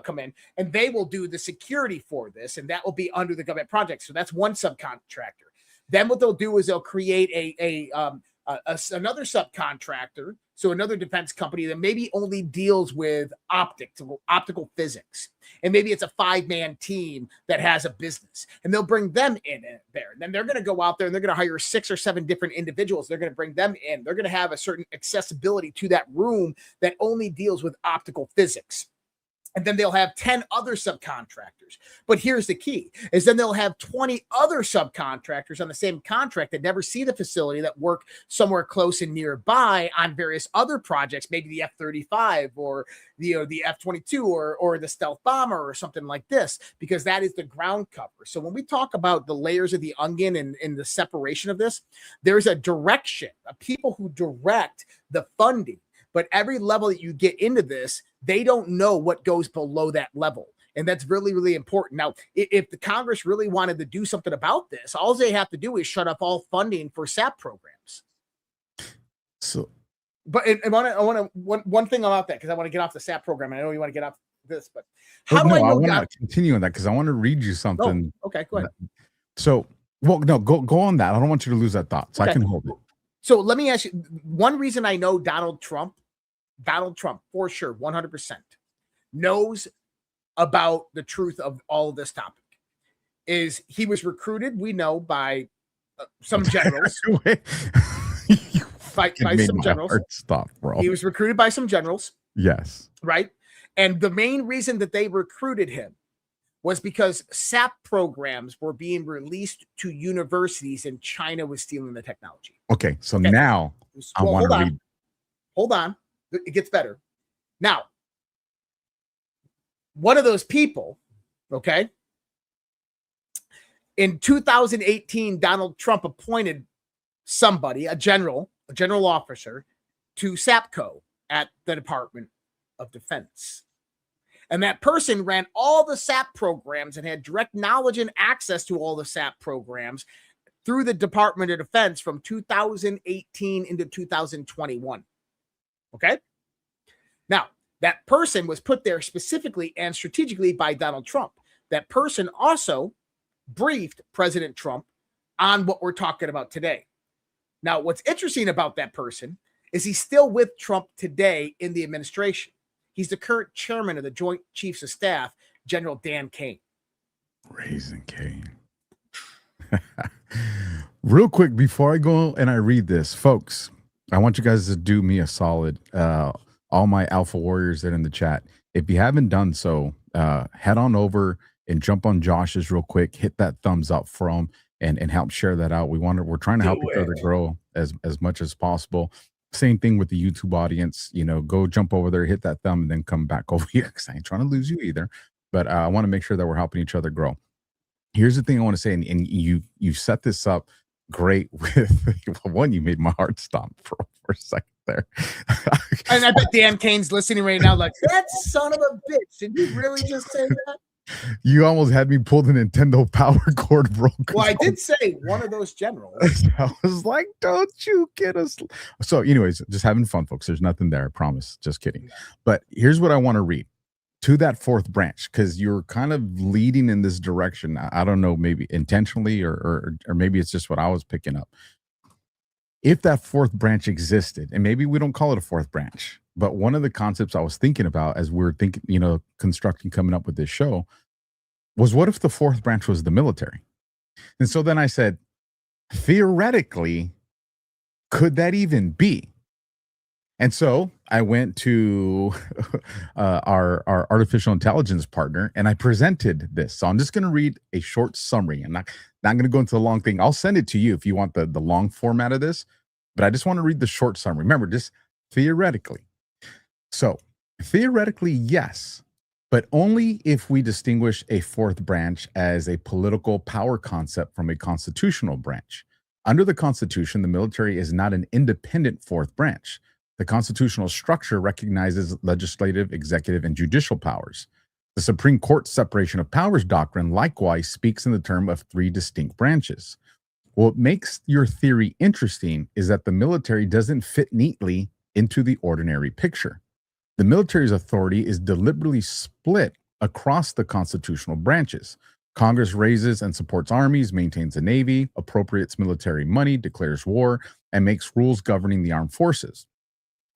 come in, and they will do the security for this, and that will be under the government project. So that's one subcontractor. Then what they'll do is they'll create another subcontractor, so another defense company that maybe only deals with optical physics. And maybe it's a 5-man team that has a business, and they'll bring them in there. And then they're going to go out there and they're going to hire 6 or 7 different individuals. They're going to bring them in. They're going to have a certain accessibility to that room that only deals with optical physics. And then they'll have 10 other subcontractors. But here's the key, is then they'll have 20 other subcontractors on the same contract that never see the facility, that work somewhere close and nearby on various other projects, maybe the F-35 or the F-22 or the stealth bomber or something like this, because that is the ground cover. So when we talk about the layers of the onion and the separation of this, there's a direction, people who direct the funding. But every level that you get into this, they don't know what goes below that level. And that's really, really important. Now, if the Congress really wanted to do something about this, all they have to do is shut off all funding for SAP programs. So, but I want one thing about that, because I want to get off the SAP program. And I know you want to get off this, but how do I know? I want to continue on that because I want to read you something. Oh, okay, go ahead. So, well, no, go on that. I don't want you to lose that thought, so I can hold it. So let me ask you, one reason I know Donald Trump for sure, 100% knows about the truth of all of this topic is he was recruited, we know, by some generals. by some generals. Stop, bro. He was recruited by some generals. Yes. Right? And the main reason that they recruited him was because SAP programs were being released to universities and China was stealing the technology. Okay, so now I want to read. Hold on. It gets better. Now, one of those people, okay, in 2018, Donald Trump appointed somebody, a general officer, to SAPCO at the Department of Defense. And that person ran all the SAP programs and had direct knowledge and access to all the SAP programs through the Department of Defense from 2018 into 2021. Okay? Now, that person was put there specifically and strategically by Donald Trump. That person also briefed President Trump on what we're talking about today. Now, what's interesting about that person is he's still with Trump today in the administration. He's the current chairman of the Joint Chiefs of Staff, General Dan Kane. Raising Kane. Real quick, before I go and I read this, folks, I want you guys to do me a solid. All my Alpha Warriors that are in the chat, if you haven't done so, head on over and jump on Josh's real quick, hit that thumbs up for him and help share that out. We're trying to help each other grow as much as possible. Same thing with the YouTube audience, you know, go jump over there, hit that thumb, and then come back over here, because I ain't trying to lose you either. But I want to make sure that we're helping each other grow. Here's the thing I want to say, and you set this up great with one, you made my heart stop for a second there. And I bet Dan Kane's listening right now like, that son of a bitch, did you really just say that? You almost had me pull the Nintendo power cord, bro. Well, I did say one of those generals. I was like, don't you get us. So anyways, just having fun, folks. There's nothing there, I promise. Just kidding. But here's what I want to read to that fourth branch, because you're kind of leading in this direction. I don't know, maybe intentionally or maybe it's just what I was picking up. If that fourth branch existed, and maybe we don't call it a fourth branch, but one of the concepts I was thinking about as we're thinking, you know, constructing, coming up with this show, was what if the fourth branch was the military? And so then I said, theoretically, could that even be? And so I went to our artificial intelligence partner and I presented this. So I'm just going to read a short summary. I'm not going to go into the long thing. I'll send it to you if you want the long format of this, but I just want to read the short summary. Remember, just theoretically. So theoretically, yes, but only if we distinguish a fourth branch as a political power concept from a constitutional branch. Under the Constitution, the military is not an independent fourth branch. The constitutional structure recognizes legislative, executive, and judicial powers. The Supreme Court's separation of powers doctrine likewise speaks in the term of three distinct branches. What makes your theory interesting is that the military doesn't fit neatly into the ordinary picture. The military's authority is deliberately split across the constitutional branches. Congress raises and supports armies, maintains a navy, appropriates military money, declares war, and makes rules governing the armed forces.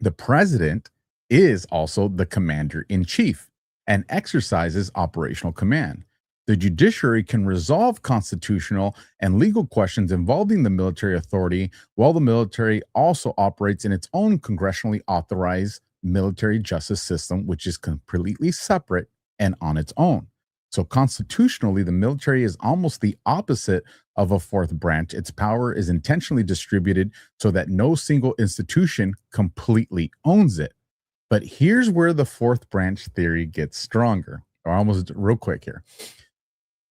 The president is also the commander-in-chief and exercises operational command. The judiciary can resolve constitutional and legal questions involving the military authority, while the military also operates in its own congressionally authorized military justice system, which is completely separate and on its own. So constitutionally, the military is almost the opposite of a fourth branch. Its power is intentionally distributed so that no single institution completely owns it. But here's where the fourth branch theory gets stronger. Or almost real quick here.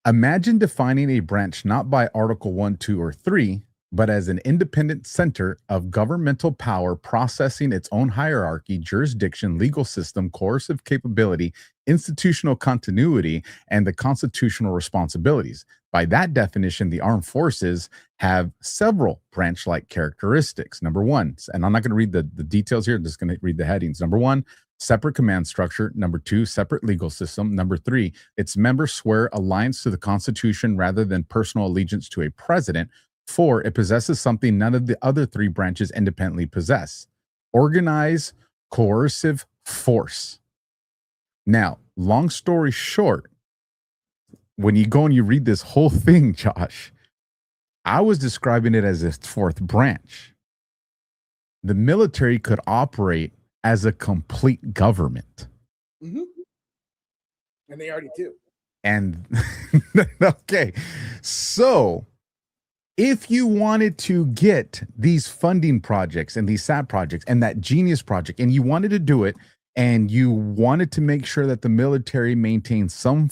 Imagine defining a branch not by Article 1, 2, or 3, but as an independent center of governmental power processing its own hierarchy, jurisdiction, legal system, coercive capability, institutional continuity, and the constitutional responsibilities. By that definition, the armed forces have several branch-like characteristics. Number one, and I'm not going to read the details here, I'm just going to read the headings. Number one, separate command structure. Number two, separate legal system. Number three, its members swear allegiance to the Constitution rather than personal allegiance to a president. 4, it possesses something none of the other three branches independently possess: organized coercive force. Now, long story short, when you go and you read this whole thing, Josh, I was describing it as a fourth branch. The military could operate as a complete government. Mm-hmm. And they already do. And okay, so if you wanted to get these funding projects and these SAP projects and that Genius project, and you wanted to do it, and you wanted to make sure that the military maintained some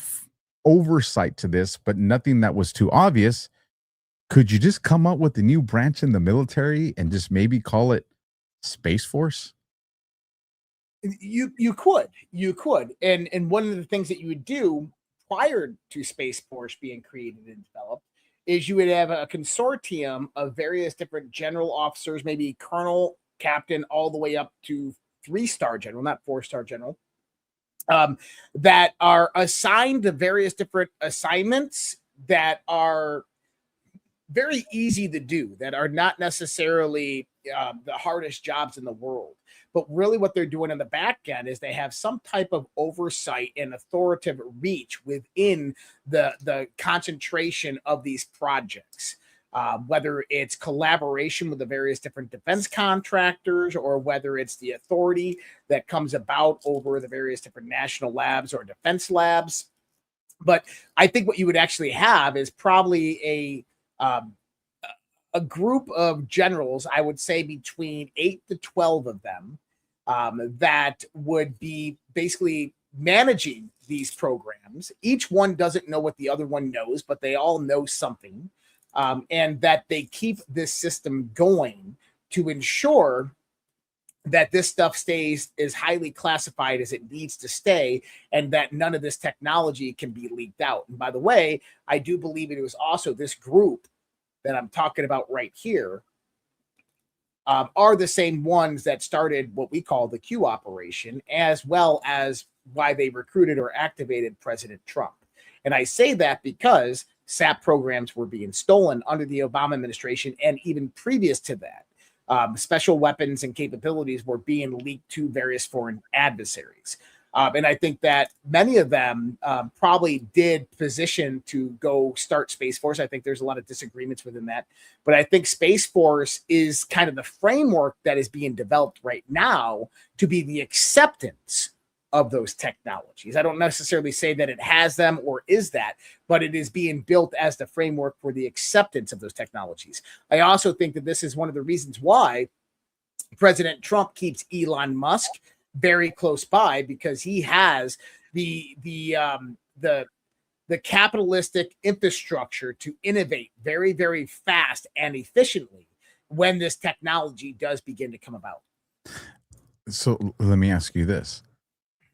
oversight to this, but nothing that was too obvious, could you just come up with a new branch in the military and just maybe call it Space Force? You could, and one of the things that you would do prior to Space Force being created and developed is you would have a consortium of various different general officers, maybe colonel, captain, all the way up to 3-star general, not 4-star general, that are assigned to various different assignments that are very easy to do, that are not necessarily the hardest jobs in the world. But really what they're doing in the back end is they have some type of oversight and authoritative reach within the concentration of these projects. Whether it's collaboration with the various different defense contractors, or whether it's the authority that comes about over the various different national labs or defense labs. But I think what you would actually have is probably a group of generals, I would say between 8 to 12 of them, that would be basically managing these programs. Each one doesn't know what the other one knows, but they all know something. And that they keep this system going to ensure that this stuff stays as highly classified as it needs to stay, and that none of this technology can be leaked out. And by the way, I do believe it was also this group that I'm talking about right here are the same ones that started what we call the Q operation, as well as why they recruited or activated President Trump. And I say that because SAP programs were being stolen under the Obama administration, and even previous to that, special weapons and capabilities were being leaked to various foreign adversaries. And I think that many of them probably did position to go start Space Force. I think there's a lot of disagreements within that. But I think Space Force is kind of the framework that is being developed right now to be the acceptance of those technologies. I don't necessarily say that it has them or is that, but it is being built as the framework for the acceptance of those technologies. I also think that this is one of the reasons why President Trump keeps Elon Musk very close by, because he has the capitalistic infrastructure to innovate very, very fast and efficiently when this technology does begin to come about. So let me ask you this.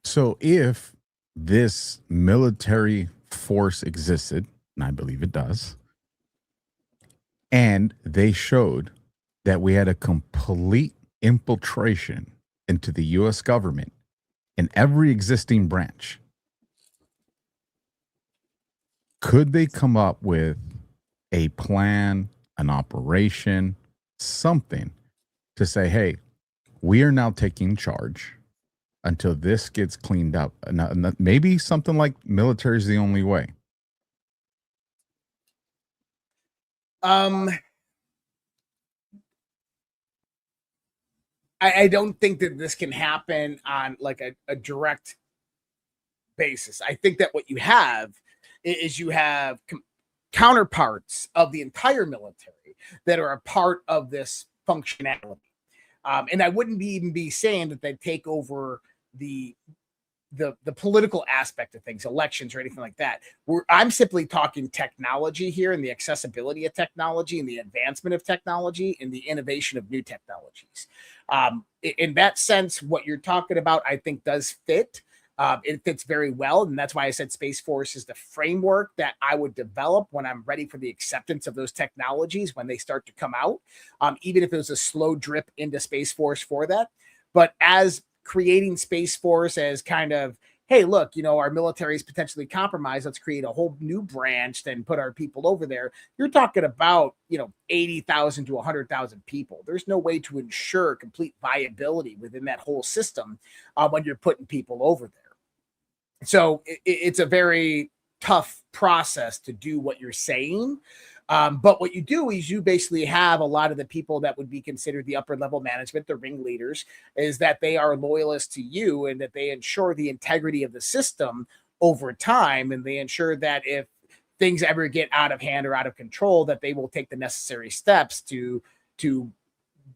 So if this military force existed, and I believe it does, and they showed that we had a complete infiltration into the U.S. government in every existing branch, could they come up with a plan, an operation, something to say, hey, we are now taking charge until this gets cleaned up? And maybe something like military is the only way. I don't think that this can happen on like a direct basis. I think that what you have is you have counterparts of the entire military that are a part of this functionality. And I wouldn't even be saying that they take over the political aspect of things, elections or anything like that. I'm simply talking technology here, and the accessibility of technology, and the advancement of technology, and the innovation of new technologies. In that sense, what you're talking about, I think, does fit. It fits very well, and that's why I said Space Force is the framework that I would develop when I'm ready for the acceptance of those technologies when they start to come out, even if it was a slow drip into Space Force for that. But as creating Space Force as kind of, hey, look, our military is potentially compromised, let's create a whole new branch, then put our people over there. You're talking about, 80,000 to 100,000 people. There's no way to ensure complete viability within that whole system when you're putting people over there. So it's a very tough process to do what you're saying. But what you do is you basically have a lot of the people that would be considered the upper level management, the ringleaders, is that they are loyalists to you, and that they ensure the integrity of the system over time. And they ensure that if things ever get out of hand or out of control, that they will take the necessary steps to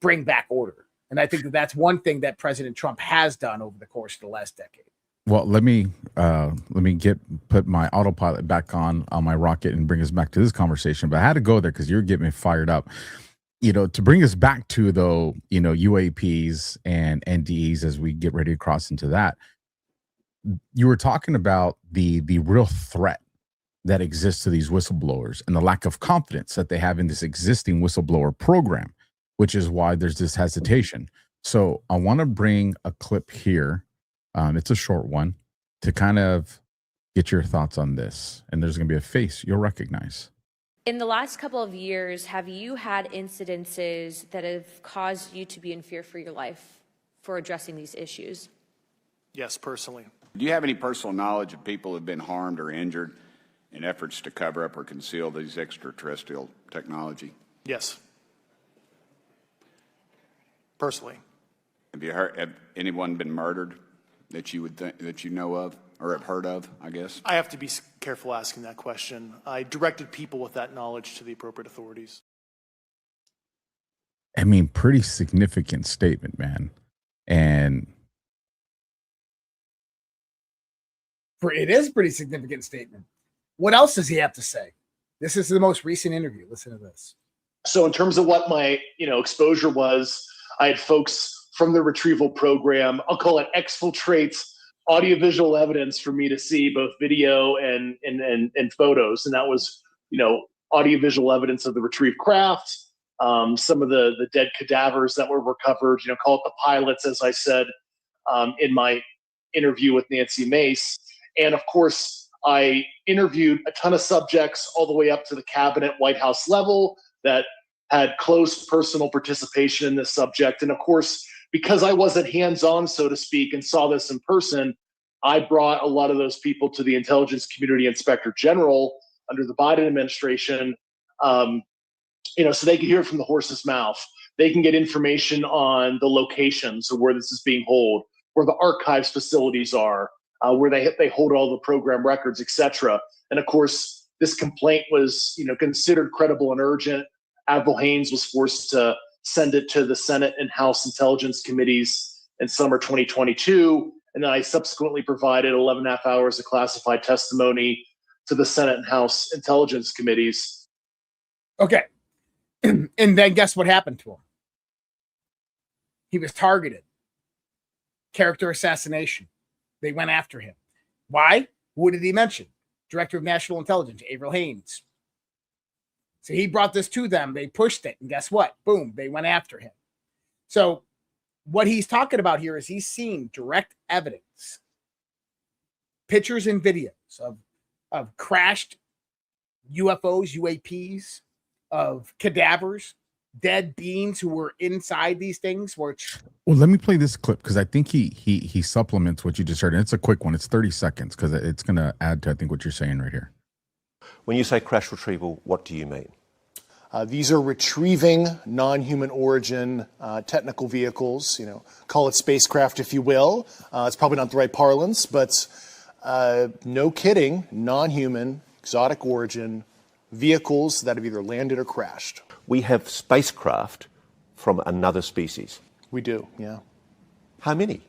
bring back order. And I think that that's one thing that President Trump has done over the course of the last decade. Well, let me put my autopilot back on my rocket and bring us back to this conversation. But I had to go there because you're getting me fired up. to bring us back to, though, UAPs and NDEs as we get ready to cross into that, you were talking about the real threat that exists to these whistleblowers and the lack of confidence that they have in this existing whistleblower program, which is why there's this hesitation. So I want to bring a clip here. It's a short one to kind of get your thoughts on this. And there's going to be a face you'll recognize. In the last couple of years, have you had incidences that have caused you to be in fear for your life for addressing these issues? Yes, personally. Do you have any personal knowledge of people who have been harmed or injured in efforts to cover up or conceal these extraterrestrial technology? Yes. Personally. Have anyone been murdered that you would think that you know of or have heard of, I guess? I have to be careful asking that question. I directed people with that knowledge to the appropriate authorities. I mean, pretty significant statement, man. And It is a pretty significant statement. What else does he have to say? This is the most recent interview. Listen to this. So in terms of what my exposure was, I had folks from the retrieval program, I'll call it exfiltrates audiovisual evidence for me to see, both video and photos. And that was, audiovisual evidence of the retrieved craft, some of the dead cadavers that were recovered, call it the pilots, as I said in my interview with Nancy Mace. And of course, I interviewed a ton of subjects all the way up to the cabinet White House level that had close personal participation in this subject. And of course, because I wasn't hands-on, so to speak, and saw this in person, I brought a lot of those people to the Intelligence Community Inspector General under the Biden administration, so they can hear it from the horse's mouth. They can get information on the locations of where this is being held, where the archives facilities are, where they hold all the program records, et cetera. And of course, this complaint was, considered credible and urgent. Admiral Haynes was forced to send it to the Senate and House Intelligence Committees in summer 2022. And then I subsequently provided 11.5 hours of classified testimony to the Senate and House Intelligence Committees. Okay. And then guess what happened to him? He was targeted. Character assassination. They went after him. Why? What did he mention? Director of National Intelligence, Avril Haines. So he brought this to them. They pushed it. And guess what? Boom. They went after him. So what he's talking about here is he's seen direct evidence, pictures and videos of crashed UFOs, UAPs, of cadavers, dead beings who were inside these things. Well, let me play this clip because I think he supplements what you just heard. And it's a quick one. It's 30 seconds because it's going to add to, I think, what you're saying right here. When you say crash retrieval, what do you mean? These are retrieving non-human origin technical vehicles, call it spacecraft if you will. It's probably not the right parlance, but no kidding, non-human, exotic origin vehicles that have either landed or crashed. We have spacecraft from another species. We do, yeah. How many?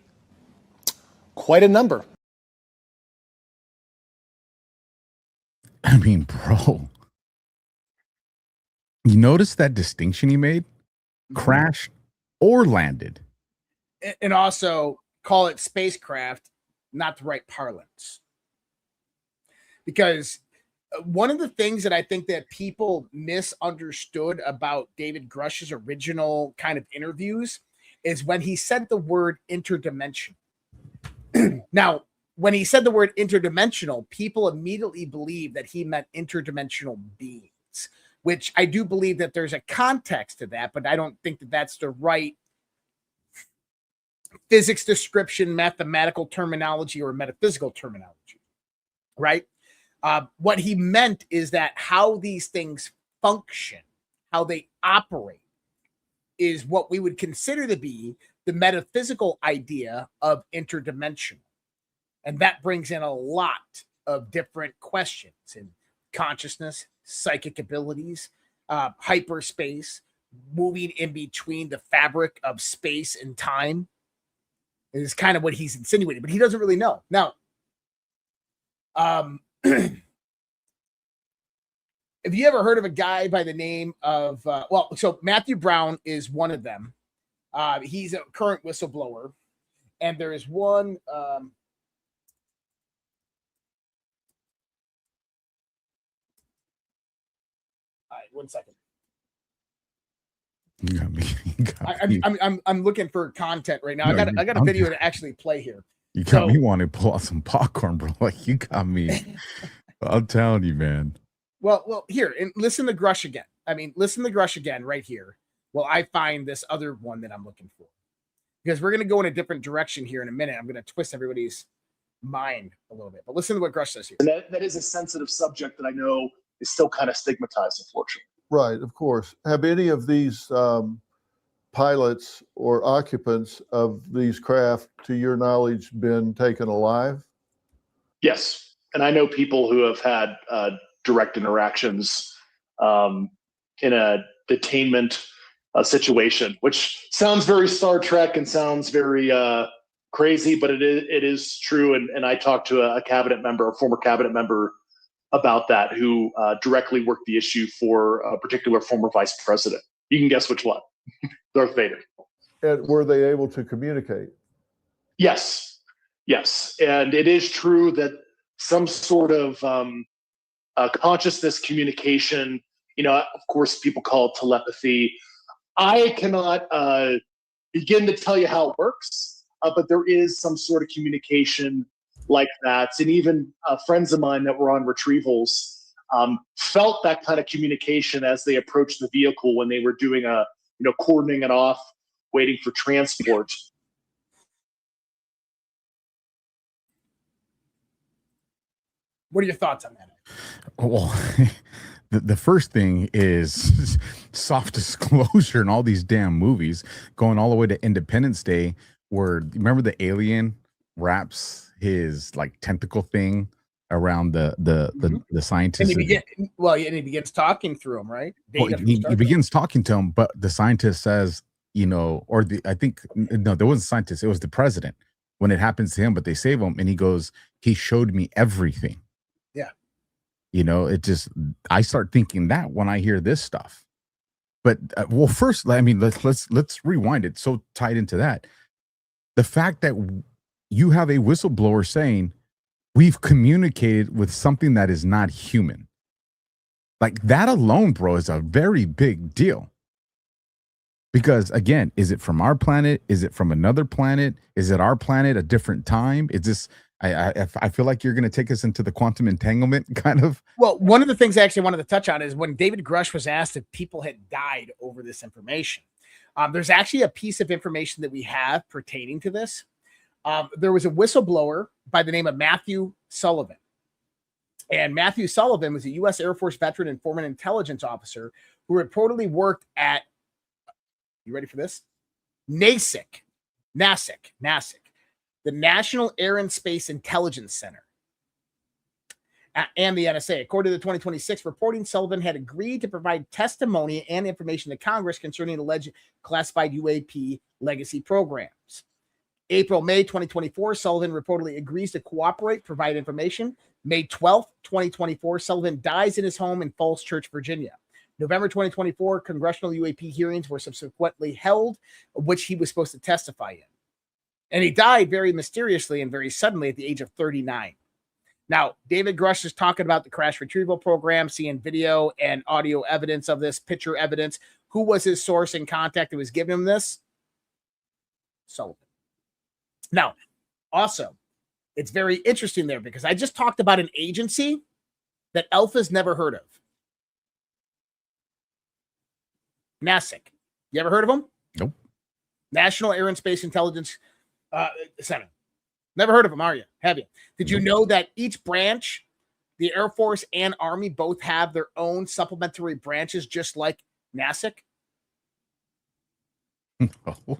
Quite a number. I mean, bro, you notice that distinction he made? Crashed or landed. And also call it spacecraft, not the right parlance. Because one of the things that I think that people misunderstood about David Grush's original kind of interviews is when he said the word interdimensional. Now, when he said the word interdimensional, people immediately believed that he meant interdimensional beings, which I do believe that there's a context to that, but I don't think that that's the right physics description, mathematical terminology, or metaphysical terminology, right? What he meant is that how these things function, how they operate, is what we would consider to be the metaphysical idea of interdimensional. And that brings in a lot of different questions in consciousness, psychic abilities, hyperspace, moving in between the fabric of space and time. Is kind of what he's insinuating, but he doesn't really know. Now, Have you ever heard of a guy by the name of, so Matthew Brown is one of them. He's a current whistleblower. And there is one, all right, 1 second. You got me. You got me. I'm looking for content right now. No, I got a video to actually play here. You got me wanting to pull out some popcorn, bro. Like, you got me. I'm telling you, man. Well, here, and listen to Grush again. Listen to Grush again right here. Well, I find this other one that I'm looking for. Because we're going to go in a different direction here in a minute. I'm going to twist everybody's mind a little bit. But listen to what Grush says here. And that is a sensitive subject that I know is still kind of stigmatized, unfortunately. Right, of course. Have any of these pilots or occupants of these craft, to your knowledge, been taken alive? Yes. And I know people who have had direct interactions in a detainment situation, which sounds very Star Trek and sounds very crazy, but it is true. And I talked to a cabinet member, a former cabinet member, about that, who directly worked the issue for a particular former vice president. You can guess which one. Darth Vader. And were they able to communicate? Yes. And it is true that some sort of consciousness communication, of course, people call it telepathy. I cannot begin to tell you how it works, but there is some sort of communication like that. And even friends of mine that were on retrievals felt that kind of communication as they approached the vehicle when they were doing cordoning it off, waiting for transport. What are your thoughts on that? Well, the first thing is soft disclosure in all these damn movies, going all the way to Independence Day, where, remember the alien wraps his like tentacle thing around the scientist, and he begins talking through him, right? Well, he begins talking to him, but the scientist says, I think no, there wasn't a scientist, it was the president when it happens to him, but they save him, and he goes, he showed me everything. Yeah. I start thinking that when I hear this stuff. But well, first, let's rewind it. So tied into that, the fact that you have a whistleblower saying we've communicated with something that is not human, like that alone, bro, is a very big deal. Because again, is it from our planet? Is it from another planet? Is it our planet, a different time? Is this? I feel like you're going to take us into the quantum entanglement kind of. Well, one of the things I actually wanted to touch on is when David Grush was asked if people had died over this information. There's actually a piece of information that we have pertaining to this. There was a whistleblower by the name of Matthew Sullivan. And Matthew Sullivan was a U.S. Air Force veteran and former intelligence officer who reportedly worked at, you ready for this? NASIC, the National Air and Space Intelligence Center, and the NSA. According to the 2026 reporting, Sullivan had agreed to provide testimony and information to Congress concerning alleged classified UAP legacy programs. May 2024, Sullivan reportedly agrees to cooperate, provide information. May 12th, 2024, Sullivan dies in his home in Falls Church, Virginia. November 2024, congressional UAP hearings were subsequently held, which he was supposed to testify in. And he died very mysteriously and very suddenly at the age of 39. Now, David Grush is talking about the crash retrieval program, seeing video and audio evidence of this, picture evidence. Who was his source and contact that was giving him this? Sullivan. Now, also, it's very interesting there because I just talked about an agency that Alpha's never heard of. NASIC. You ever heard of them? Nope. National Air and Space Intelligence Center. Never heard of them, are you? Have you? Did you know that each branch, the Air Force and Army, both have their own supplementary branches, just like NASIC? Oh.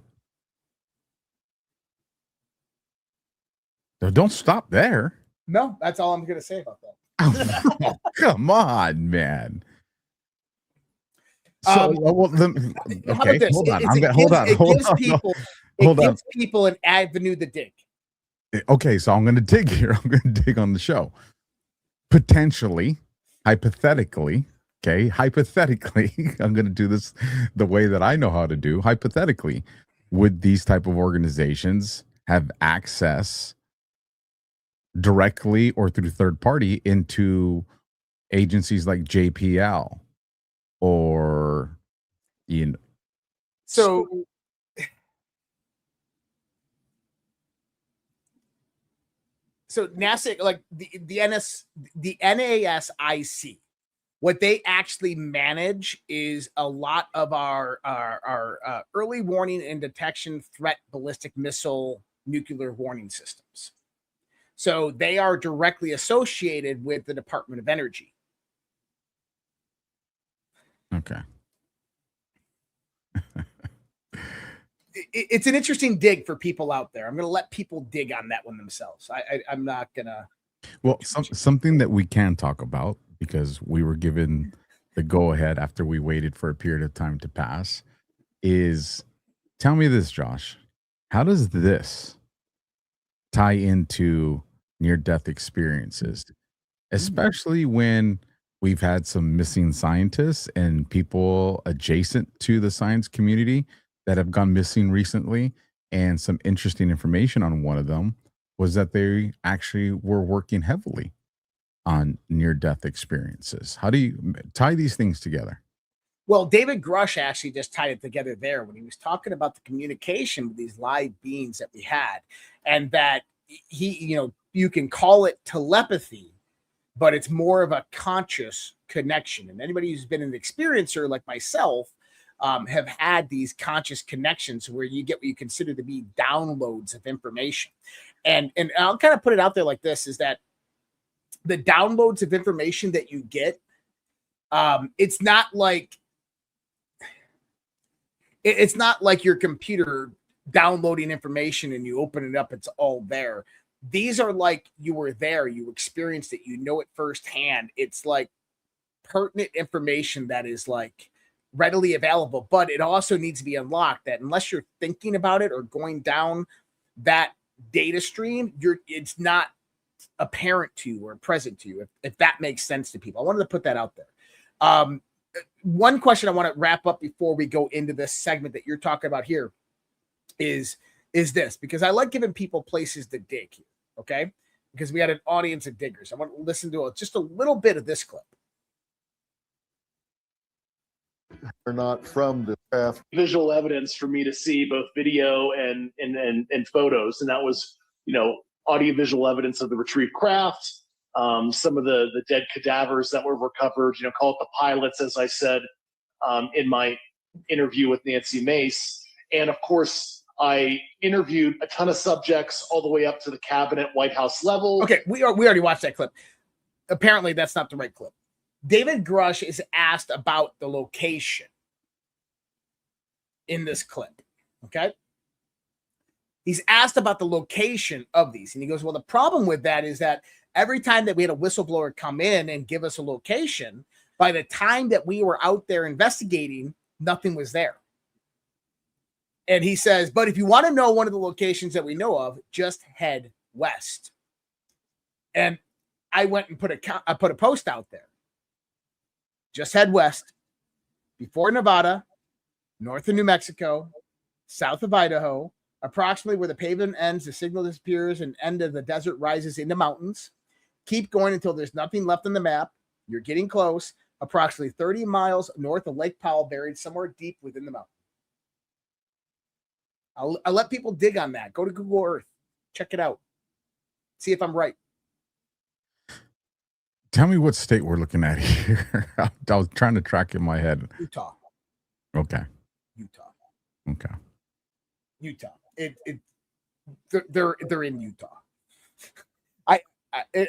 No, don't stop there. No, that's all I'm going to say about that. Oh, come on, man. So, okay, hold on. It gives people an avenue to dig. Okay, so I'm going to dig here. I'm going to dig on the show. Potentially, hypothetically, Okay, hypothetically, I'm going to do this the way that I know how to do. Hypothetically, would these type of organizations have access directly or through third party into agencies like JPL or So NASA, like the NASIC, what they actually manage is a lot of our early warning and detection threat ballistic missile nuclear warning systems. So they are directly associated with the Department of Energy. Okay. It's an interesting dig for people out there. I'm going to let people dig on that one themselves. I'm not going to. Well, something that we can talk about, because we were given the go-ahead after we waited for a period of time to pass, is, tell me this, Josh. How does this tie into near-death experiences, especially when we've had some missing scientists and people adjacent to the science community that have gone missing recently? And some interesting information on one of them was that they actually were working heavily on near-death experiences. How do you tie these things together? Well, David Grush actually just tied it together there when he was talking about the communication with these live beings that we had, and that you can call it telepathy, but it's more of a conscious connection. And anybody who's been an experiencer like myself have had these conscious connections where you get what you consider to be downloads of information. And I'll kind of put it out there like this, is that the downloads of information that you get, it's not like your computer downloading information and you open it up, it's all there. These are like, you were there, you experienced it, you know it firsthand. It's like pertinent information that is like readily available, but it also needs to be unlocked, that unless you're thinking about it or going down that data stream, it's not apparent to you or present to you, if that makes sense to people. I wanted to put that out there. One question I want to wrap up before we go into this segment that you're talking about here is this, because I like giving people places to dig here, okay? Because we had an audience of diggers. I want to listen to just a little bit of this clip. Are not from the craft. Visual evidence for me to see both video and photos, and that was, audiovisual evidence of the retrieved craft, some of the dead cadavers that were recovered, call it the pilots, as I said in my interview with Nancy Mace. And of course, I interviewed a ton of subjects all the way up to the cabinet, White House level. Okay, we already watched that clip. Apparently, that's not the right clip. David Grush is asked about the location in this clip, okay? He's asked about the location of these, and he goes, well, the problem with that is that every time that we had a whistleblower come in and give us a location, by the time that we were out there investigating, nothing was there. And he says, but if you want to know one of the locations that we know of, just head west. And I went and put a post out there. Just head west, before Nevada, north of New Mexico, south of Idaho, approximately where the pavement ends, the signal disappears, and end of the desert rises into mountains. Keep going until there's nothing left on the map. You're getting close. Approximately 30 miles north of Lake Powell, buried somewhere deep within the mountain. I'll let people dig on that. Go to Google Earth. Check it out. See if I'm right. Tell me what state we're looking at here. I was trying to track in my head. Utah. Okay. Utah. Okay. Utah. They're in Utah. I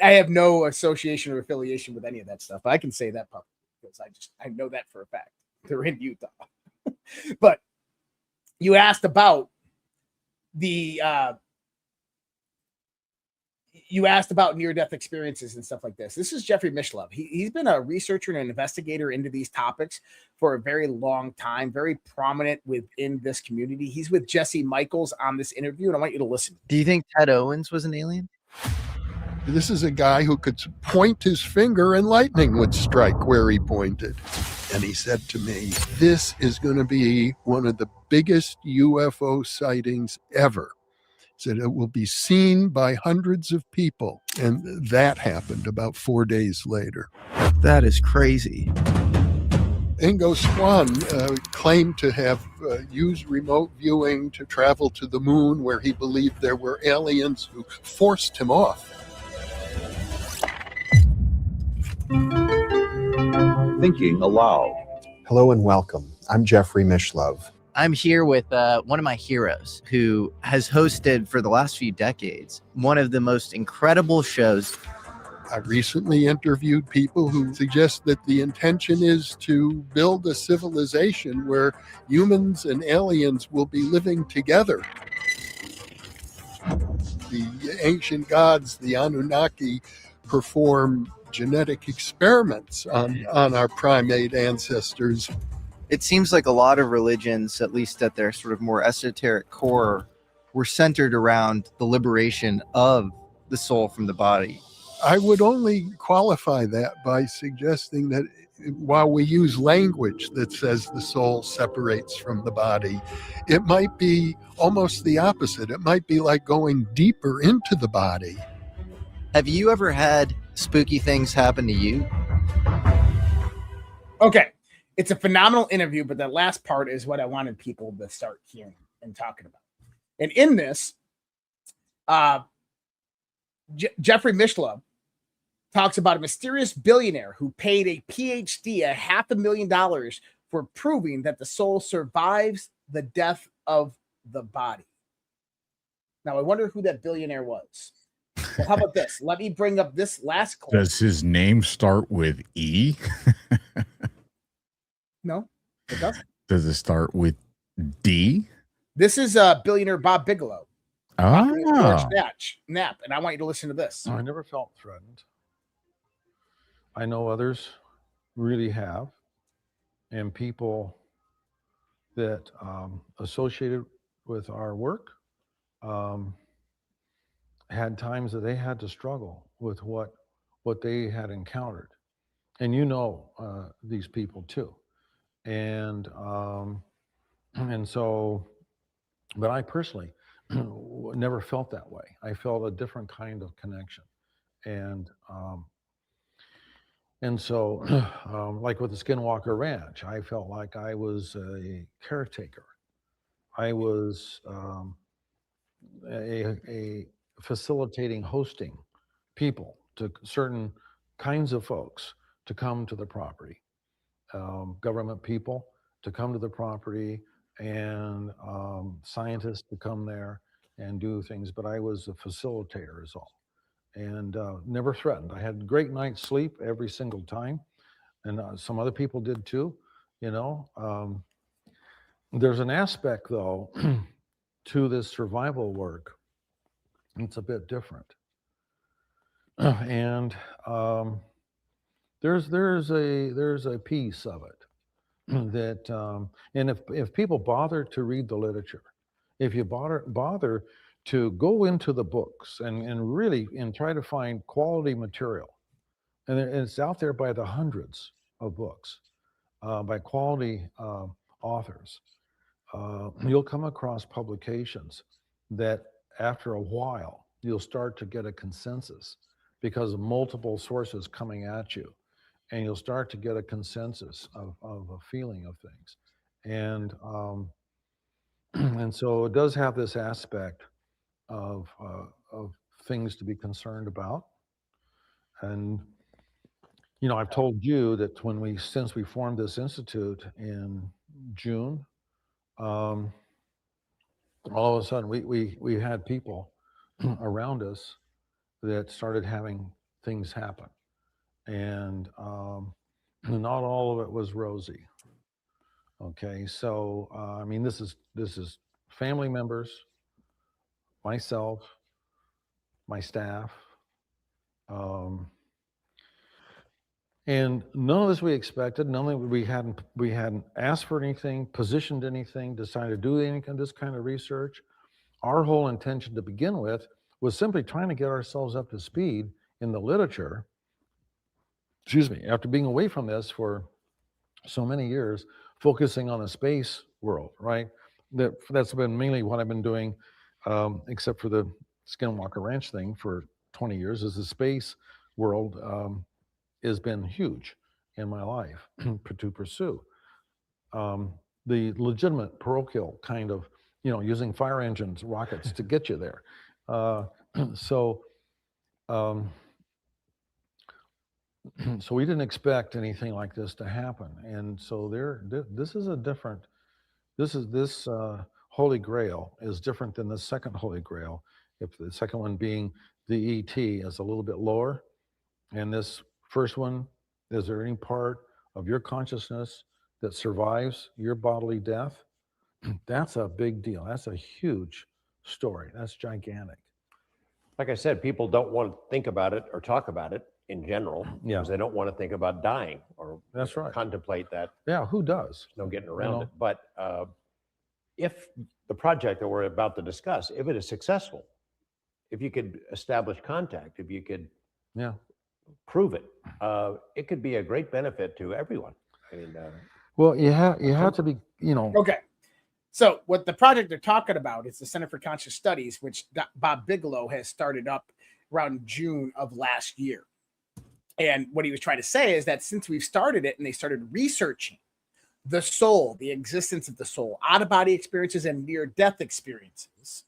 have no association or affiliation with any of that stuff. I can say that publicly because I know that for a fact. They're in Utah. But you asked about near-death experiences and stuff like this. This is Jeffrey Mishlove. He's been a researcher and an investigator into these topics for a very long time, very prominent within this community. He's with Jesse Michaels on this interview, and I want you to listen. Do you think Ted Owens was an alien? This is a guy who could point his finger and lightning would strike where he pointed. And he said to me, this is going to be one of the biggest UFO sightings ever. He said it will be seen by hundreds of people. And that happened about 4 days later. That is crazy. Ingo Swann claimed to have used remote viewing to travel to the moon, where he believed there were aliens who forced him off. Thinking aloud. Hello and welcome. I'm Jeffrey Mishlove. I'm here with one of my heroes who has hosted for the last few decades one of the most incredible shows. I recently interviewed people who suggest that the intention is to build a civilization where humans and aliens will be living together. The ancient gods, the Anunnaki, perform genetic experiments on our primate ancestors. It seems like a lot of religions, at least at their sort of more esoteric core, were centered around the liberation of the soul from the body. I would only qualify that by suggesting that while we use language that says the soul separates from the body, it might be almost the opposite. It might be like going deeper into the body. Have you ever had spooky things happen to you? Okay. It's a phenomenal interview, but that last part is what I wanted people to start hearing and talking about. And in this, Jeffrey Mishlove talks about a mysterious billionaire who paid a PhD $500,000 for proving that the soul survives the death of the body. Now, I wonder who that billionaire was. Well, how about this? Let me bring up this last clip. Does his name start with E? No, it doesn't. Does it start with D? This is billionaire Bob Bigelow. Oh. Knapp, and I want you to listen to this. I never felt threatened. I know others really have, and people that associated with our work had times that they had to struggle with what they had encountered. And you know these people too. And so, but I personally never felt that way. I felt a different kind of connection. And so, like with the Skinwalker Ranch, I felt like I was a caretaker. I was a facilitating, hosting people, to certain kinds of folks to come to the property, government people to come to the property, and scientists to come there and do things. But I was a facilitator is all. And never threatened. I had a great night's sleep every single time, and some other people did too. You know, there's an aspect though to this survival work. It's a bit different, and there's a piece of it that, and if people bother to read the literature, if you bother to go into the books and really try to find quality material. And it's out there by the hundreds of books, by quality authors. You'll come across publications that after a while, you'll start to get a consensus because of multiple sources coming at you. And you'll start to get a consensus of a feeling of things. And so it does have this aspect of things to be concerned about. And you know, I've told you that since we formed this institute in June, all of a sudden we had people around us that started having things happen, and not all of it was rosy. Okay, so I mean, this is family members, myself, my staff, and none of this we expected. None of it we hadn't asked for anything, positioned anything, decided to do any kind of this kind of research. Our whole intention to begin with was simply trying to get ourselves up to speed in the literature. Excuse me, after being away from this for so many years, focusing on the space world, right? That's been mainly what I've been doing, except for the Skinwalker Ranch thing for 20 years, is the space world has been huge in my life to pursue. The legitimate parochial kind of, using fire engines, rockets to get you there. So we didn't expect anything like this to happen. And so this is a different, this Holy Grail is different than the second Holy Grail. If the second one being the ET is a little bit lower, and this first one, is there any part of your consciousness that survives your bodily death? That's a big deal. That's a huge story. That's gigantic. Like I said, people don't want to think about it or talk about it in general, because they don't want to think about dying or That's right. contemplate that. Yeah, who does? No getting around it. But if the project that we're about to discuss, if it is successful, if you could establish contact, if you could prove it, it could be a great benefit to everyone. I mean, well, you have to be, Okay. So what the project they're talking about is the Center for Conscious Studies, which Bob Bigelow has started up around June of last year. And what he was trying to say is that since we've started it and they started researching the soul, the existence of the soul, out-of-body experiences and near-death experiences,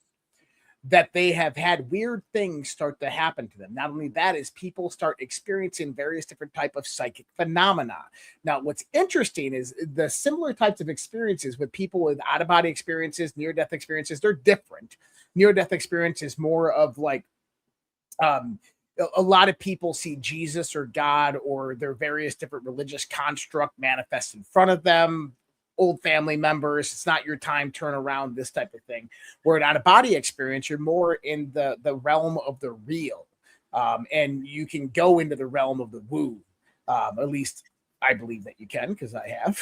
that they have had weird things start to happen to them. Not only that, is people start experiencing various different type of psychic phenomena. Now, what's interesting is the similar types of experiences with people with out-of-body experiences, near-death experiences, they're different. Near-death experience is more of like, a lot of people see Jesus or God or their various different religious construct manifest in front of them. Old family members, it's not your time, turn around, this type of thing. Where an out-of-body experience, you're more in the realm of the real. And you can go into the realm of the woo. At least I believe that you can, because I have.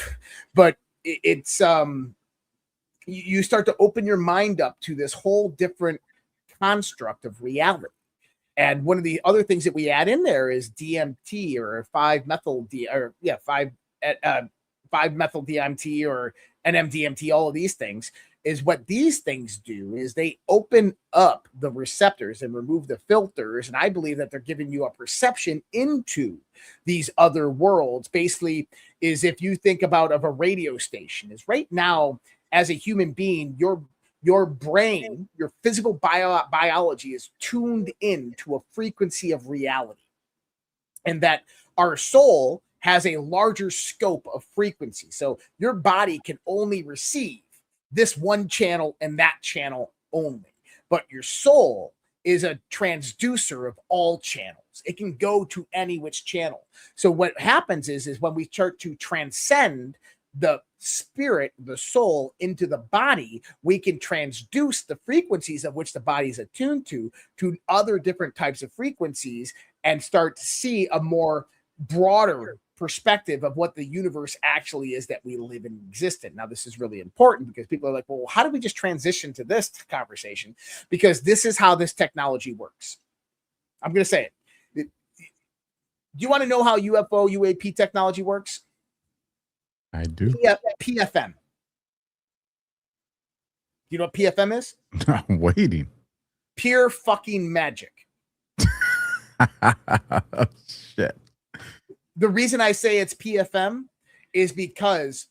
But it's you start to open your mind up to this whole different construct of reality. And one of the other things that we add in there is DMT or 5-methyl DMT or NMDMT, all of these things. Is what these things do is they open up the receptors and remove the filters. And I believe that they're giving you a perception into these other worlds. Basically, is if you think about of a radio station, is right now as a human being, your brain, your physical biology is tuned in to a frequency of reality. And that our soul has a larger scope of frequency. So your body can only receive this one channel and that channel only. But your soul is a transducer of all channels. It can go to any which channel. So what happens is when we start to transcend the spirit, the soul, into the body, we can transduce the frequencies of which the body is attuned to other different types of frequencies and start to see a more broader perspective of what the universe actually is that we live and exist in. Now, this is really important because people are like, well, how do we just transition to this conversation? Because this is how this technology works. I'm going to say it. Do you want to know how UFO, UAP technology works? I do. PFM. Do you know what PFM is? I'm waiting. Pure fucking magic. Shit. The reason I say it's PFM is because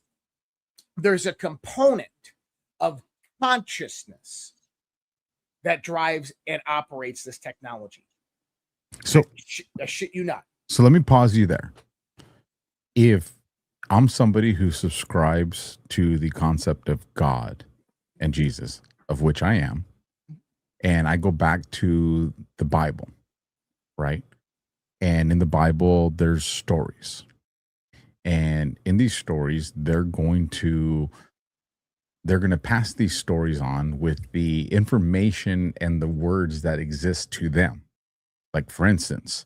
there's a component of consciousness that drives and operates this technology. So I shit you not. So let me pause you there. If I'm somebody who subscribes to the concept of God and Jesus, of which I am, and I go back to the Bible, right? And in the Bible, there's stories. And in these stories, they're going to pass these stories on with the information and the words that exist to them. Like, for instance,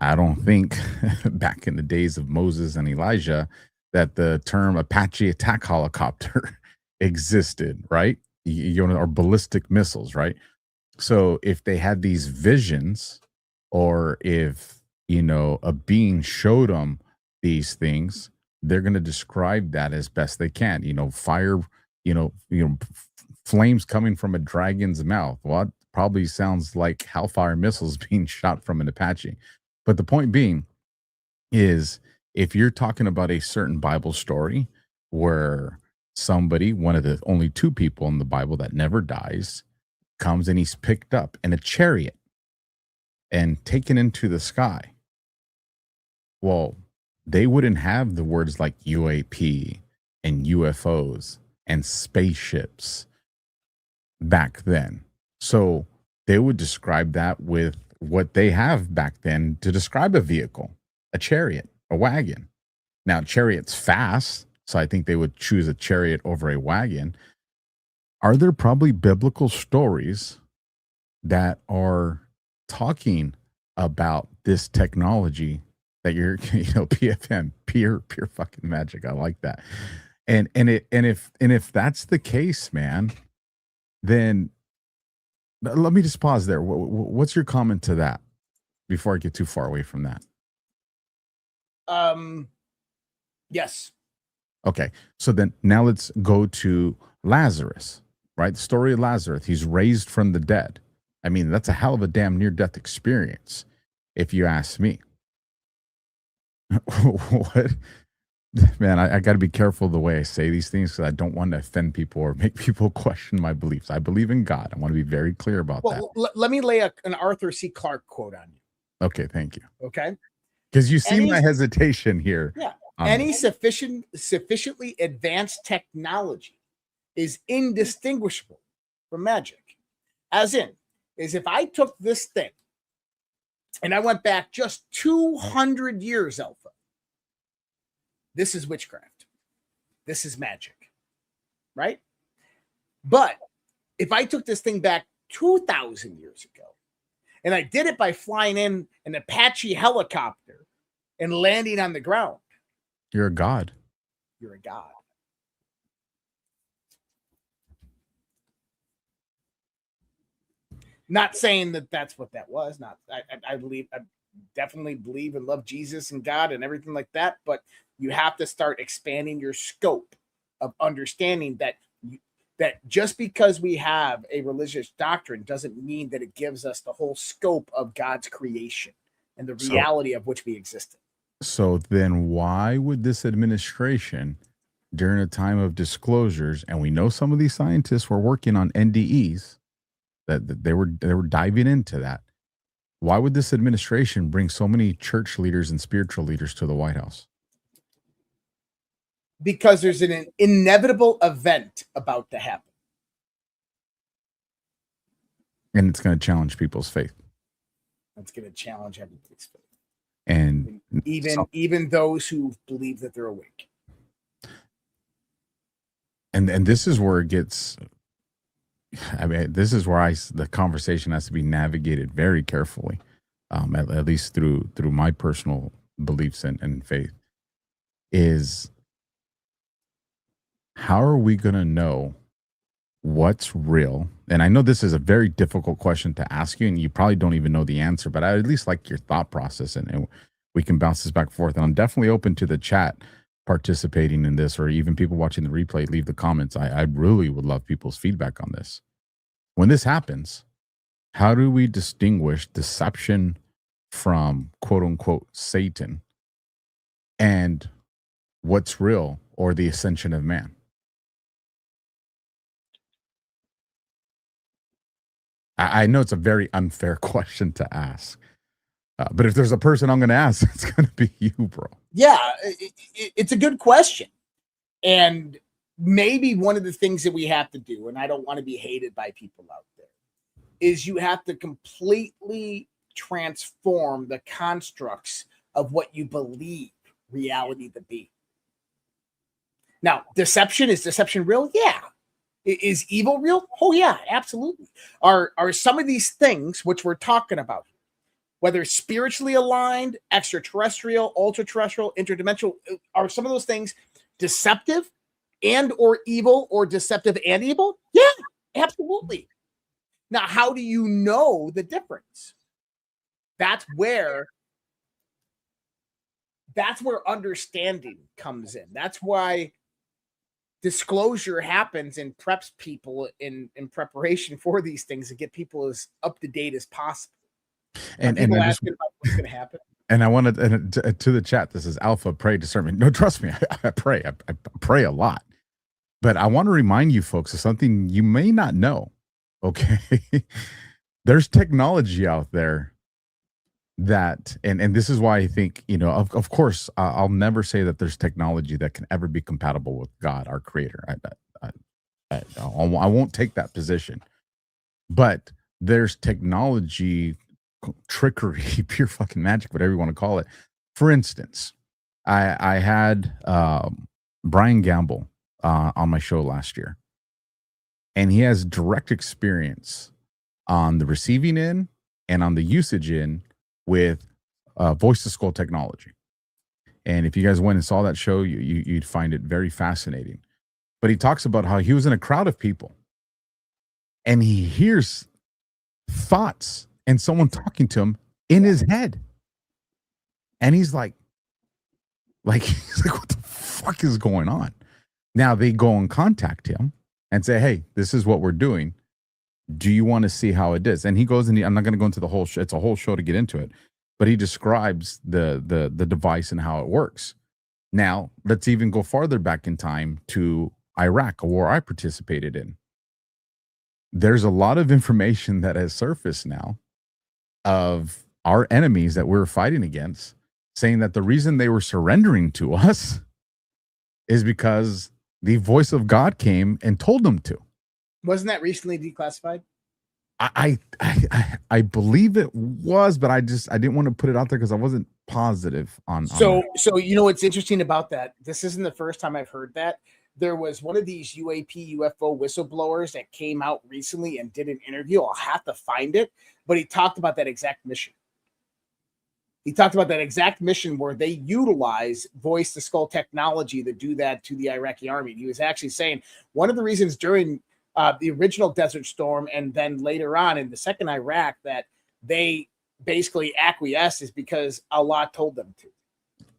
I don't think back in the days of Moses and Elijah that the term Apache attack helicopter existed, right? Or ballistic missiles, right? So if they had these visions, or if, a being showed them these things, they're going to describe that as best they can. Fire, flames coming from a dragon's mouth. Well, it probably sounds like hellfire missiles being shot from an Apache. But the point being is, if you're talking about a certain Bible story where somebody, one of the only two people in the Bible that never dies, comes and he's picked up in a chariot and taken into the sky. Well, they wouldn't have the words like UAP and UFOs and spaceships back then. So they would describe that with what they have back then to describe a vehicle, a chariot, a wagon. Now, chariot's fast, so I think they would choose a chariot over a wagon. Are there probably biblical stories that are talking about this technology that you're, PFM, pure fucking magic? I like that. And if that's the case, man, then let me just pause there. What's your comment to that before I get too far away from that? Yes. Okay. So then now let's go to Lazarus, right? The story of Lazarus. He's raised from the dead. I mean, that's a hell of a damn near-death experience, if you ask me. What? Man, I got to be careful the way I say these things, because I don't want to offend people or make people question my beliefs. I believe in God. I want to be very clear about that. Let me lay an Arthur C. Clarke quote on you. Okay, thank you. Okay. Because you see my hesitation here. Yeah. Any sufficiently advanced technology is indistinguishable from magic. As in, if I took this thing and I went back just 200 years, Alpha, this is witchcraft. This is magic, right? But if I took this thing back 2,000 years ago and I did it by flying in an Apache helicopter and landing on the ground, you're a god. You're a god. Not saying that that's what that was. Not, I definitely believe and love Jesus and God and everything like that. But you have to start expanding your scope of understanding that just because we have a religious doctrine doesn't mean that it gives us the whole scope of God's creation and the reality of which we exist in. So then why would this administration, during a time of disclosures, and we know some of these scientists were working on NDEs, that they were diving into that, why would this administration bring so many church leaders and spiritual leaders to the White House? Because there's an inevitable event about to happen. And it's going to challenge people's faith. It's going to challenge everybody's faith. And even those who believe that they're awake. And this is where it gets, I mean, this is where the conversation has to be navigated very carefully, at least through my personal beliefs and faith, is how are we going to know what's real? And I know this is a very difficult question to ask you, and you probably don't even know the answer, but I at least like your thought process, and we can bounce this back and forth. And I'm definitely open to the chat participating in this, or even people watching the replay, leave the comments. I really would love people's feedback on this. When this happens, how do we distinguish deception from quote unquote Satan and what's real, or the ascension of man? I know it's a very unfair question to ask, but if there's a person I'm going to ask, it's going to be you, bro. Yeah, it's a good question. And maybe one of the things that we have to do, and I don't want to be hated by people out there, is you have to completely transform the constructs of what you believe reality to be. Now, is deception real? Yeah. Is evil real? Oh, yeah, absolutely. Are some of these things which we're talking about, whether spiritually aligned, extraterrestrial, ultra-terrestrial, interdimensional, are some of those things deceptive and or evil, or deceptive and evil? Yeah, absolutely. Now, how do you know the difference? That's where understanding comes in. That's why disclosure happens and preps people in preparation for these things, to get people as up to date as possible. And people I just, asking about what's going to happen. and I wanted to the chat. This is Alpha Pray Discernment. No, trust me, I pray. I pray a lot. But I want to remind you folks of something you may not know. Okay, there's technology out there that, and this is why I think, of course, I'll never say that there's technology that can ever be compatible with God, our Creator. I won't take that position. But there's technology, trickery, pure fucking magic, whatever you want to call it. For instance, I had Brian Gamble on my show last year, and he has direct experience on the receiving end and on the usage end with voice to skull technology. And if you guys went and saw that show, you'd find it very fascinating. But he talks about how he was in a crowd of people and he hears thoughts and someone talking to him in his head. And he's like, what the fuck is going on? Now they go and contact him and say, hey, this is what we're doing. Do you want to see how it is? And he goes, and I'm not going to go into the whole show. It's a whole show to get into it, but he describes the device and how it works. Now, let's even go farther back in time to Iraq, a war I participated in. There's a lot of information that has surfaced now of our enemies that we're fighting against, saying that the reason they were surrendering to us is because the voice of God came and told them to. Wasn't that recently declassified? I believe it was, but I didn't want to put it out there because I wasn't positive on. So what's interesting about that? This isn't the first time I've heard that. There was one of these UAP UFO whistleblowers that came out recently and did an interview. I'll have to find it, but he talked about that exact mission. He talked about that exact mission where they utilize voice to skull technology to do that to the Iraqi army. He was actually saying one of the reasons during the original Desert Storm and then later on in the second Iraq that they basically acquiesced is because Allah told them to.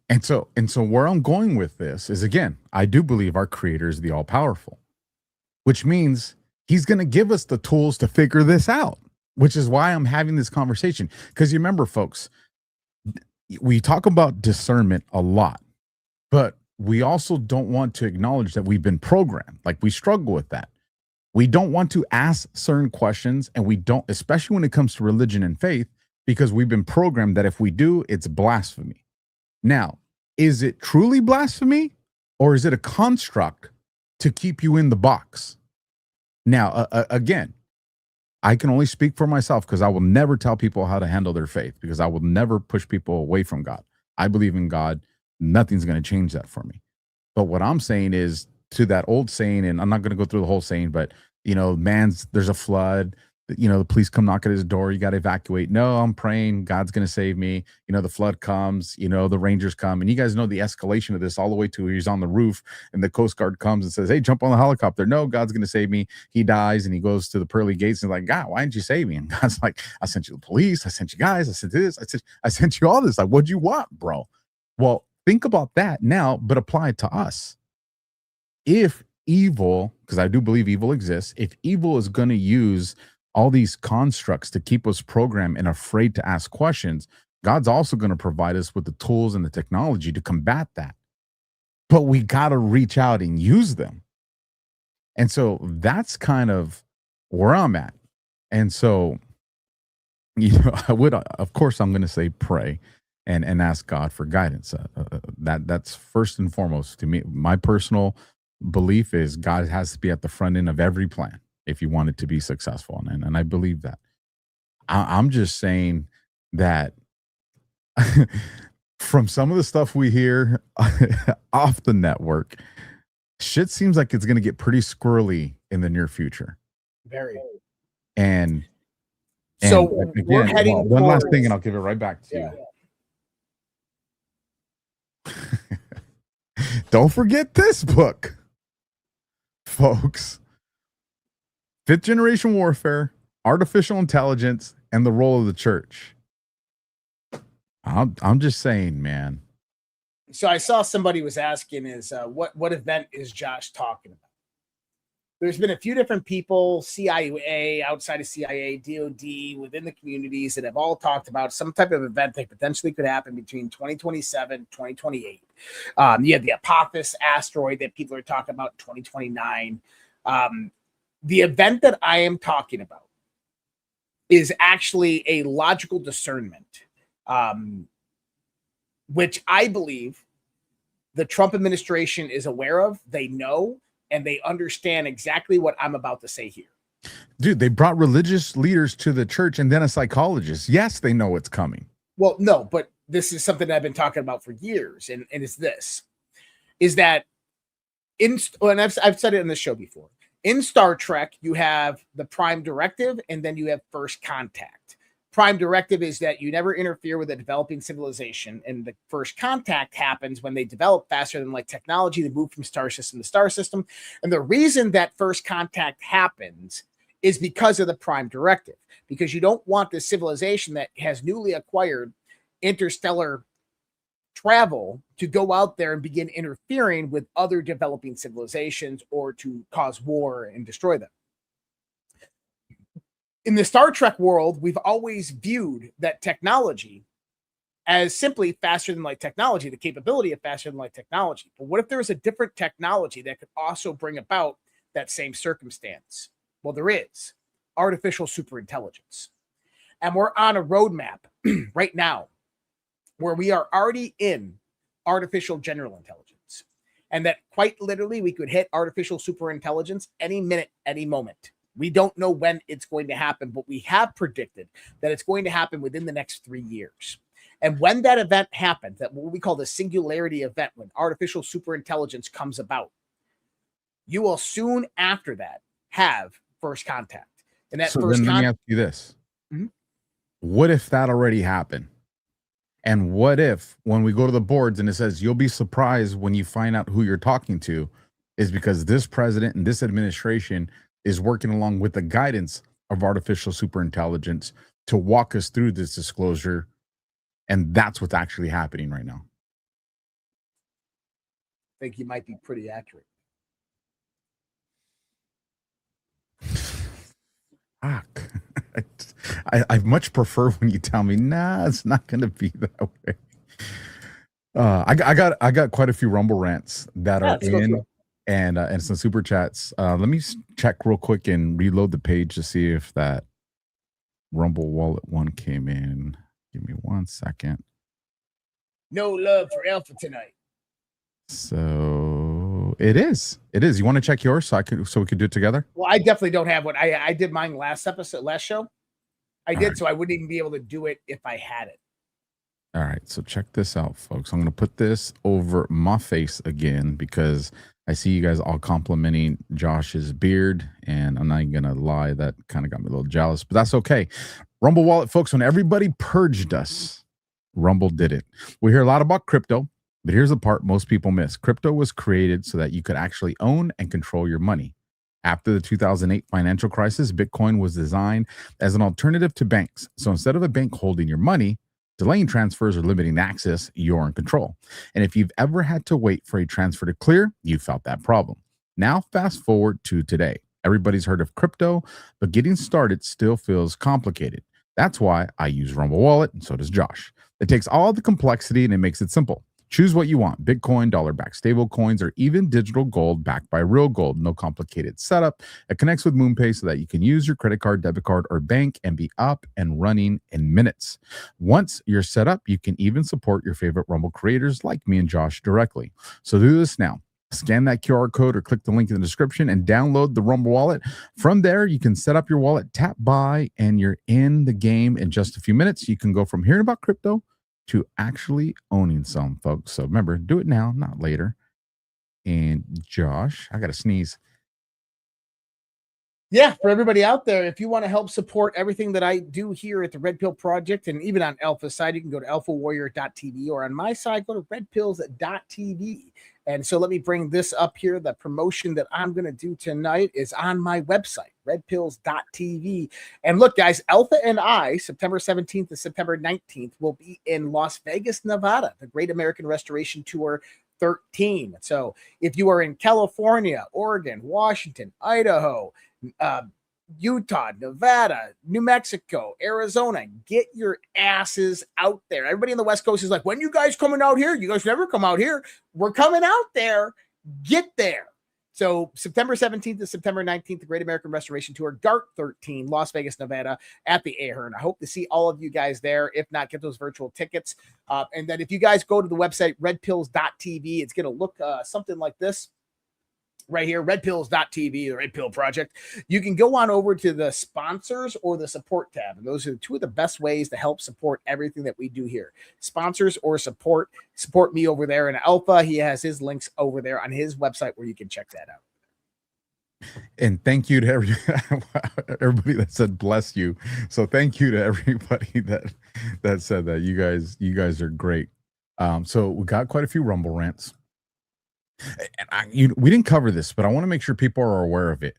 And so where I'm going with this is, again, I do believe our Creator is the all-powerful, which means he's going to give us the tools to figure this out, which is why I'm having this conversation. Because you remember, folks, we talk about discernment a lot, but we also don't want to acknowledge that we've been programmed. Like, we struggle with that. We don't want to ask certain questions, and we don't, especially when it comes to religion and faith, because we've been programmed that if we do, it's blasphemy. Now, is it truly blasphemy, or is it a construct to keep you in the box? Now, again, I can only speak for myself because I will never tell people how to handle their faith, because I will never push people away from God. I believe in God. Nothing's going to change that for me. But what I'm saying is, to that old saying, and I'm not going to go through the whole saying, but, there's a flood, the police come knock at his door, you got to evacuate. No, I'm praying, God's going to save me. The flood comes, the Rangers come, and you guys know the escalation of this all the way to he's on the roof and the Coast Guard comes and says, hey, jump on the helicopter. No, God's going to save me. He dies and he goes to the pearly gates and like, God, why didn't you save me? And God's like, I sent you the police. I sent you guys. I sent this. I sent you all this. Like, what'd you want, bro? Well, think about that now, but apply it to us. If evil, because I do believe evil exists, if evil is going to use all these constructs to keep us programmed and afraid to ask questions, God's also going to provide us with the tools and the technology to combat that. But we got to reach out and use them. And so that's kind of where I'm at. And so, I would, of course, I'm going to say pray and ask God for guidance. That's first and foremost to me. My personal belief is God has to be at the front end of every plan if you want it to be successful. And I believe that. I'm just saying that from some of the stuff we hear off the network, shit seems like it's going to get pretty squirrely in the near future. Very. And so again, we're heading one last towards- thing, and I'll give it right back to you. Don't forget this book, folks. 5th Generation Warfare, artificial intelligence and the role of the church. I'm just saying, man. So I saw somebody was asking is what event is Josh talking about? There's been a few different people, CIA, outside of CIA, DOD, within the communities that have all talked about some type of event that potentially could happen between 2027, 2028. You have the Apophis asteroid that people are talking about in 2029. The event that I am talking about is actually a logical discernment, which I believe the Trump administration is aware of, they know, and they understand exactly what I'm about to say here. Dude, they brought religious leaders to the church and then a psychologist. Yes, they know it's coming. Well, no, but this is something that I've been talking about for years, and it's this, is that and I've said it in this show before, in Star Trek, you have the Prime Directive, and then you have First Contact. Prime Directive is that you never interfere with a developing civilization, and the First Contact happens when they develop faster than light technology. They move from star system to star system, and the reason that First Contact happens is because of the Prime Directive, because you don't want this civilization that has newly acquired interstellar travel to go out there and begin interfering with other developing civilizations or to cause war and destroy them. In the Star Trek world, we've always viewed that technology as simply faster than light technology, the capability of faster than light technology. But what if there was a different technology that could also bring about that same circumstance? Well, there is artificial superintelligence. And we're on a roadmap right now where we are already in artificial general intelligence. And that quite literally we could hit artificial superintelligence any minute, any moment. We don't know when it's going to happen, but we have predicted that it's going to happen within the next 3 years. And when that event happens, that what we call the singularity event, when artificial superintelligence comes about, you will soon after that have First Contact. And that So first then let me contact. ask you this. What if that already happened? And what if when we go to the boards and it says you'll be surprised when you find out who you're talking to is because this president and this administration is working along with the guidance of artificial superintelligence to walk us through this disclosure. And that's what's actually happening right now. I think you might be pretty accurate. Fuck. I much prefer when you tell me, nah, it's not going to be that way. I got quite a few Rumble rants that are in and some super chats. Let me check real quick and reload the page to see if that Rumble Wallet one came in. Give me 1 second. No love for Alpha tonight. So it is. You want to check yours so we could do it together? Well, I definitely don't have one. I did mine last show. I did, so I wouldn't even be able to do it if I had it. All right, so check this out, folks. I'm going to put this over my face again because I see you guys all complimenting Josh's beard, and I'm not even going to lie, that kind of got me a little jealous, but that's okay. Rumble Wallet, folks, when everybody purged us, Rumble did it. We hear a lot about crypto, but here's the part most people miss. Crypto was created so that you could actually own and control your money. After the 2008 financial crisis, Bitcoin was designed as an alternative to banks. So instead of a bank holding your money, delaying transfers or limiting access, you're in control. And if you've ever had to wait for a transfer to clear, you felt that problem. Now, fast forward to today. Everybody's heard of crypto, but getting started still feels complicated. That's why I use Rumble Wallet, and so does Josh. It takes all the complexity and it makes it simple. Choose what you want: Bitcoin, dollar-backed stable coins, or even digital gold backed by real gold. No complicated setup. It connects with MoonPay so that you can use your credit card, debit card, or bank and be up and running in minutes. Once you're set up, you can even support your favorite Rumble creators like me and Josh directly. So do this now. Scan that QR code or click the link in the description and download the Rumble Wallet. From there, you can set up your wallet, tap buy, and you're in the game in just a few minutes. You can go from hearing about crypto to actually owning some, folks. So remember, do it now, not later. And Josh, I got to sneeze. Yeah, for everybody out there, if you want to help support everything that I do here at the Red Pill Project, and even on Alpha's side, you can go to alphawarrior.tv, or on my side, go to redpills.tv. And so let me bring this up here. The promotion that I'm going to do tonight is on my website. redpills.tv. And look, guys, Alpha and I, September 17th to September 19th, will be in Las Vegas, Nevada, the Great American Restoration Tour 13. So if you are in California, Oregon, Washington, Idaho, Utah, Nevada, New Mexico, Arizona, get your asses out there. Everybody on the West Coast is like, when you guys coming out here? You guys never come out here. We're coming out there. Get there. So September 17th to September 19th, the Great American Restoration Tour, GART 13, Las Vegas, Nevada, at the Ahern. I hope to see all of you guys there. If not, get those virtual tickets. And then if you guys go to the website, redpills.tv, it's going to look something like this. Right here, redpills.tv, the Red Pill Project. You can go on over to the sponsors or the support tab. And those are two of the best ways to help support everything that we do here. Sponsors or support. Support me over there in Alpha. He has his links over there on his website where you can check that out. And thank you to everybody that said bless you. So thank you to everybody that said that. You guys are great. So we got quite a few Rumble rants. And we didn't cover this, but I want to make sure people are aware of it.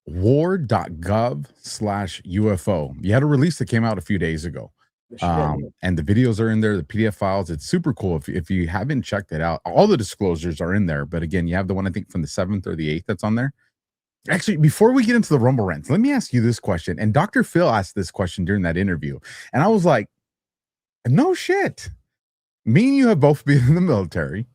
war.gov/UFO. You had a release that came out a few days ago. And the videos are in there, the PDF files. It's super cool. If you haven't checked it out, all the disclosures are in there. But again, you have the one, I think, from the 7th or the 8th that's on there. Actually, before we get into the Rumble rants, let me ask you this question. And Dr. Phil asked this question during that interview. And I was like, no shit. Me and you have both been in the military.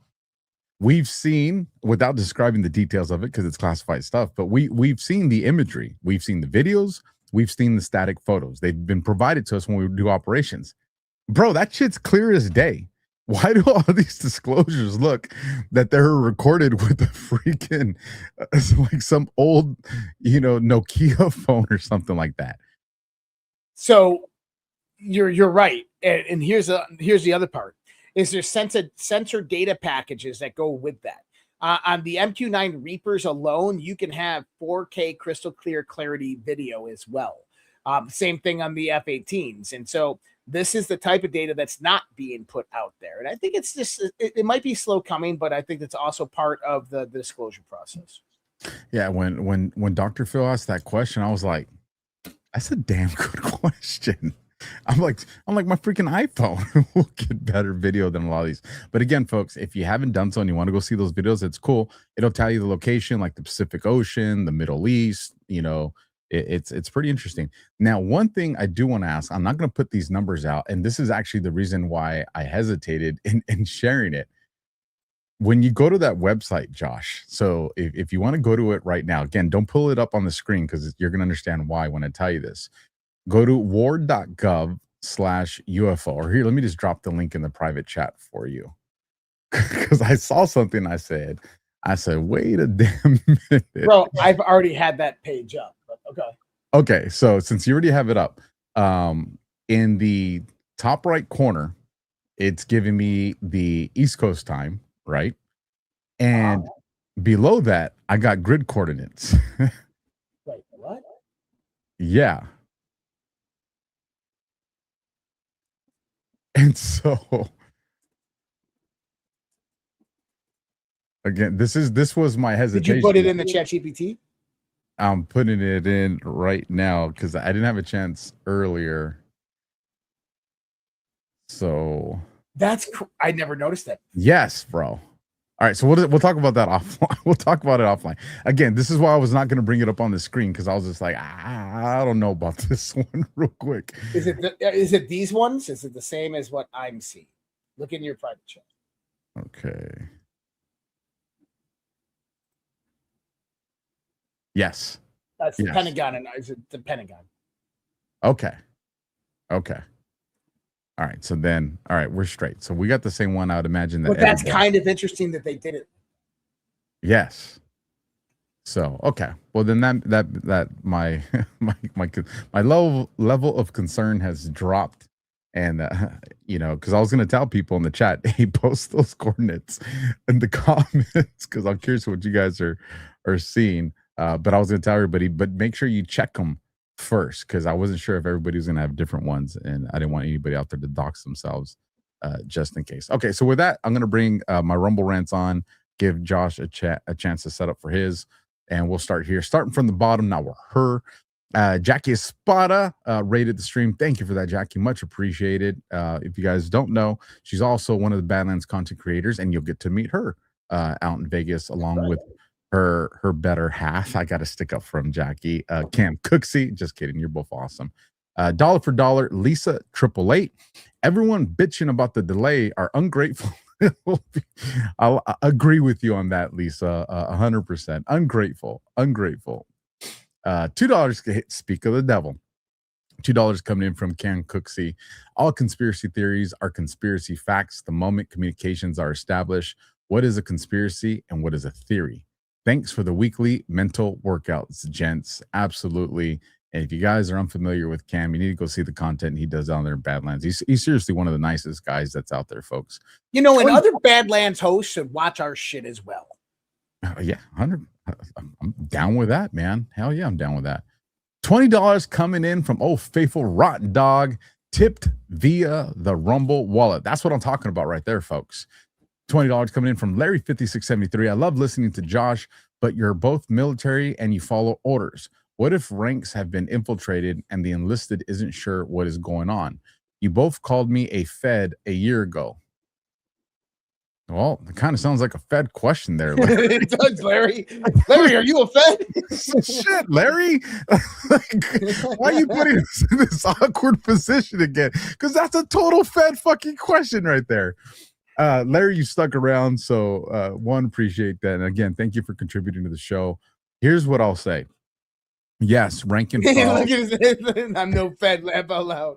We've seen, without describing the details of it because it's classified stuff, but we've seen the imagery. We've seen the videos. We've seen the static photos. They've been provided to us when we do operations. Bro, that shit's clear as day. Why do all these disclosures look that they're recorded with a freaking, like some old, Nokia phone or something like that? So you're right. And here's the other part. Is there sensor data packages that go with that? On the MQ-9 Reapers alone, you can have 4K crystal clear clarity video as well. Same thing on the F-18s. And so this is the type of data that's not being put out there. And I think it's just, it might be slow coming, but I think it's also part of the disclosure process. Yeah, when Dr. Phil asked that question, I was like, that's a damn good question. I'm like my freaking iPhone will get better video than a lot of these. But again, folks, if you haven't done so and you want to go see those videos, it's cool. It'll tell you the location, like the Pacific Ocean, the Middle East. It's pretty interesting. Now, one thing I do want to ask, I'm not going to put these numbers out, and this is actually the reason why I hesitated in sharing it. When you go to that website, Josh, so if you want to go to it right now, again, don't pull it up on the screen because you're going to understand why when I tell you this. Go to war.gov/UFO. Or here, let me just drop the link in the private chat for you. Because I saw something I said, wait a damn minute. Bro, I've already had that page up. But okay. Okay, so since you already have it up, in the top right corner, it's giving me the East Coast time, right? And below that, I got grid coordinates. Wait, what? Yeah. And so again, this was my hesitation. Did you put it in the chat GPT? I'm putting it in right now because I didn't have a chance earlier. So I never noticed that. Yes, bro. All right, so we'll talk about that offline. We'll talk about it offline. Again, this is why I was not going to bring it up on the screen because I was just like, I don't know about this one real quick. Is it these ones? Is it the same as what I'm seeing? Look in your private chat. Okay. Yes. That's the Pentagon, and is it the Pentagon? Okay. All right. So then, all right, we're straight. So we got the same one. I would imagine that. But that's kind of interesting that they did it. Yes. So okay. Well, then that my level of concern has dropped, and because I was going to tell people in the chat, hey, post those coordinates in the comments because I'm curious what you guys are seeing. But I was going to tell everybody, but make sure you check them first because I wasn't sure if everybody was going to have different ones, and I didn't want anybody out there to dox themselves just in case. Okay, so with that, I'm going to bring my Rumble rants on, give Josh a chance to set up for his, And we'll start here, starting from the bottom. Now we're her. Jackie Espada rated the stream. Thank you for that, Jackie. Much appreciated. If you guys don't know, she's also one of the Badlands content creators, and you'll get to meet her out in Vegas along with her better half. I got to stick up from Jackie. Cam Cooksey. Just kidding. You're both awesome. Dollar for dollar, Lisa 888. Everyone bitching about the delay are ungrateful. I'll agree with you on that, Lisa. 100%. Ungrateful. $2. Speak of the devil. $2 coming in from Karen Cooksey. All conspiracy theories are conspiracy facts the moment communications are established. What is a conspiracy and what is a theory? Thanks for the weekly mental workouts, gents. Absolutely. And if you guys are unfamiliar with Cam, you need to go see the content he does down there in Badlands. He's seriously one of the nicest guys that's out there, folks. You know, and other Badlands hosts should watch our shit as well. Yeah, 100. I'm down with that, man. Hell yeah, I'm down with that. $20 coming in from faithful Rotten Dog, tipped via the Rumble wallet. That's what I'm talking about right there, folks. $20 coming in from Larry 5673. I love listening to Josh, but you're both military and you follow orders. What if ranks have been infiltrated and the enlisted isn't sure what is going on? You both called me a Fed a year ago. Well, it kind of sounds like a Fed question there, Larry. It does, Larry. Larry, are you a Fed? Shit, Larry. Why are you putting us in this awkward position again? Because that's a total Fed fucking question right there. Larry, you stuck around, so one, appreciate that. And again, thank you for contributing to the show. Here's what I'll say. Yes, rank and file. Look at his, I'm no Fed, laugh out loud.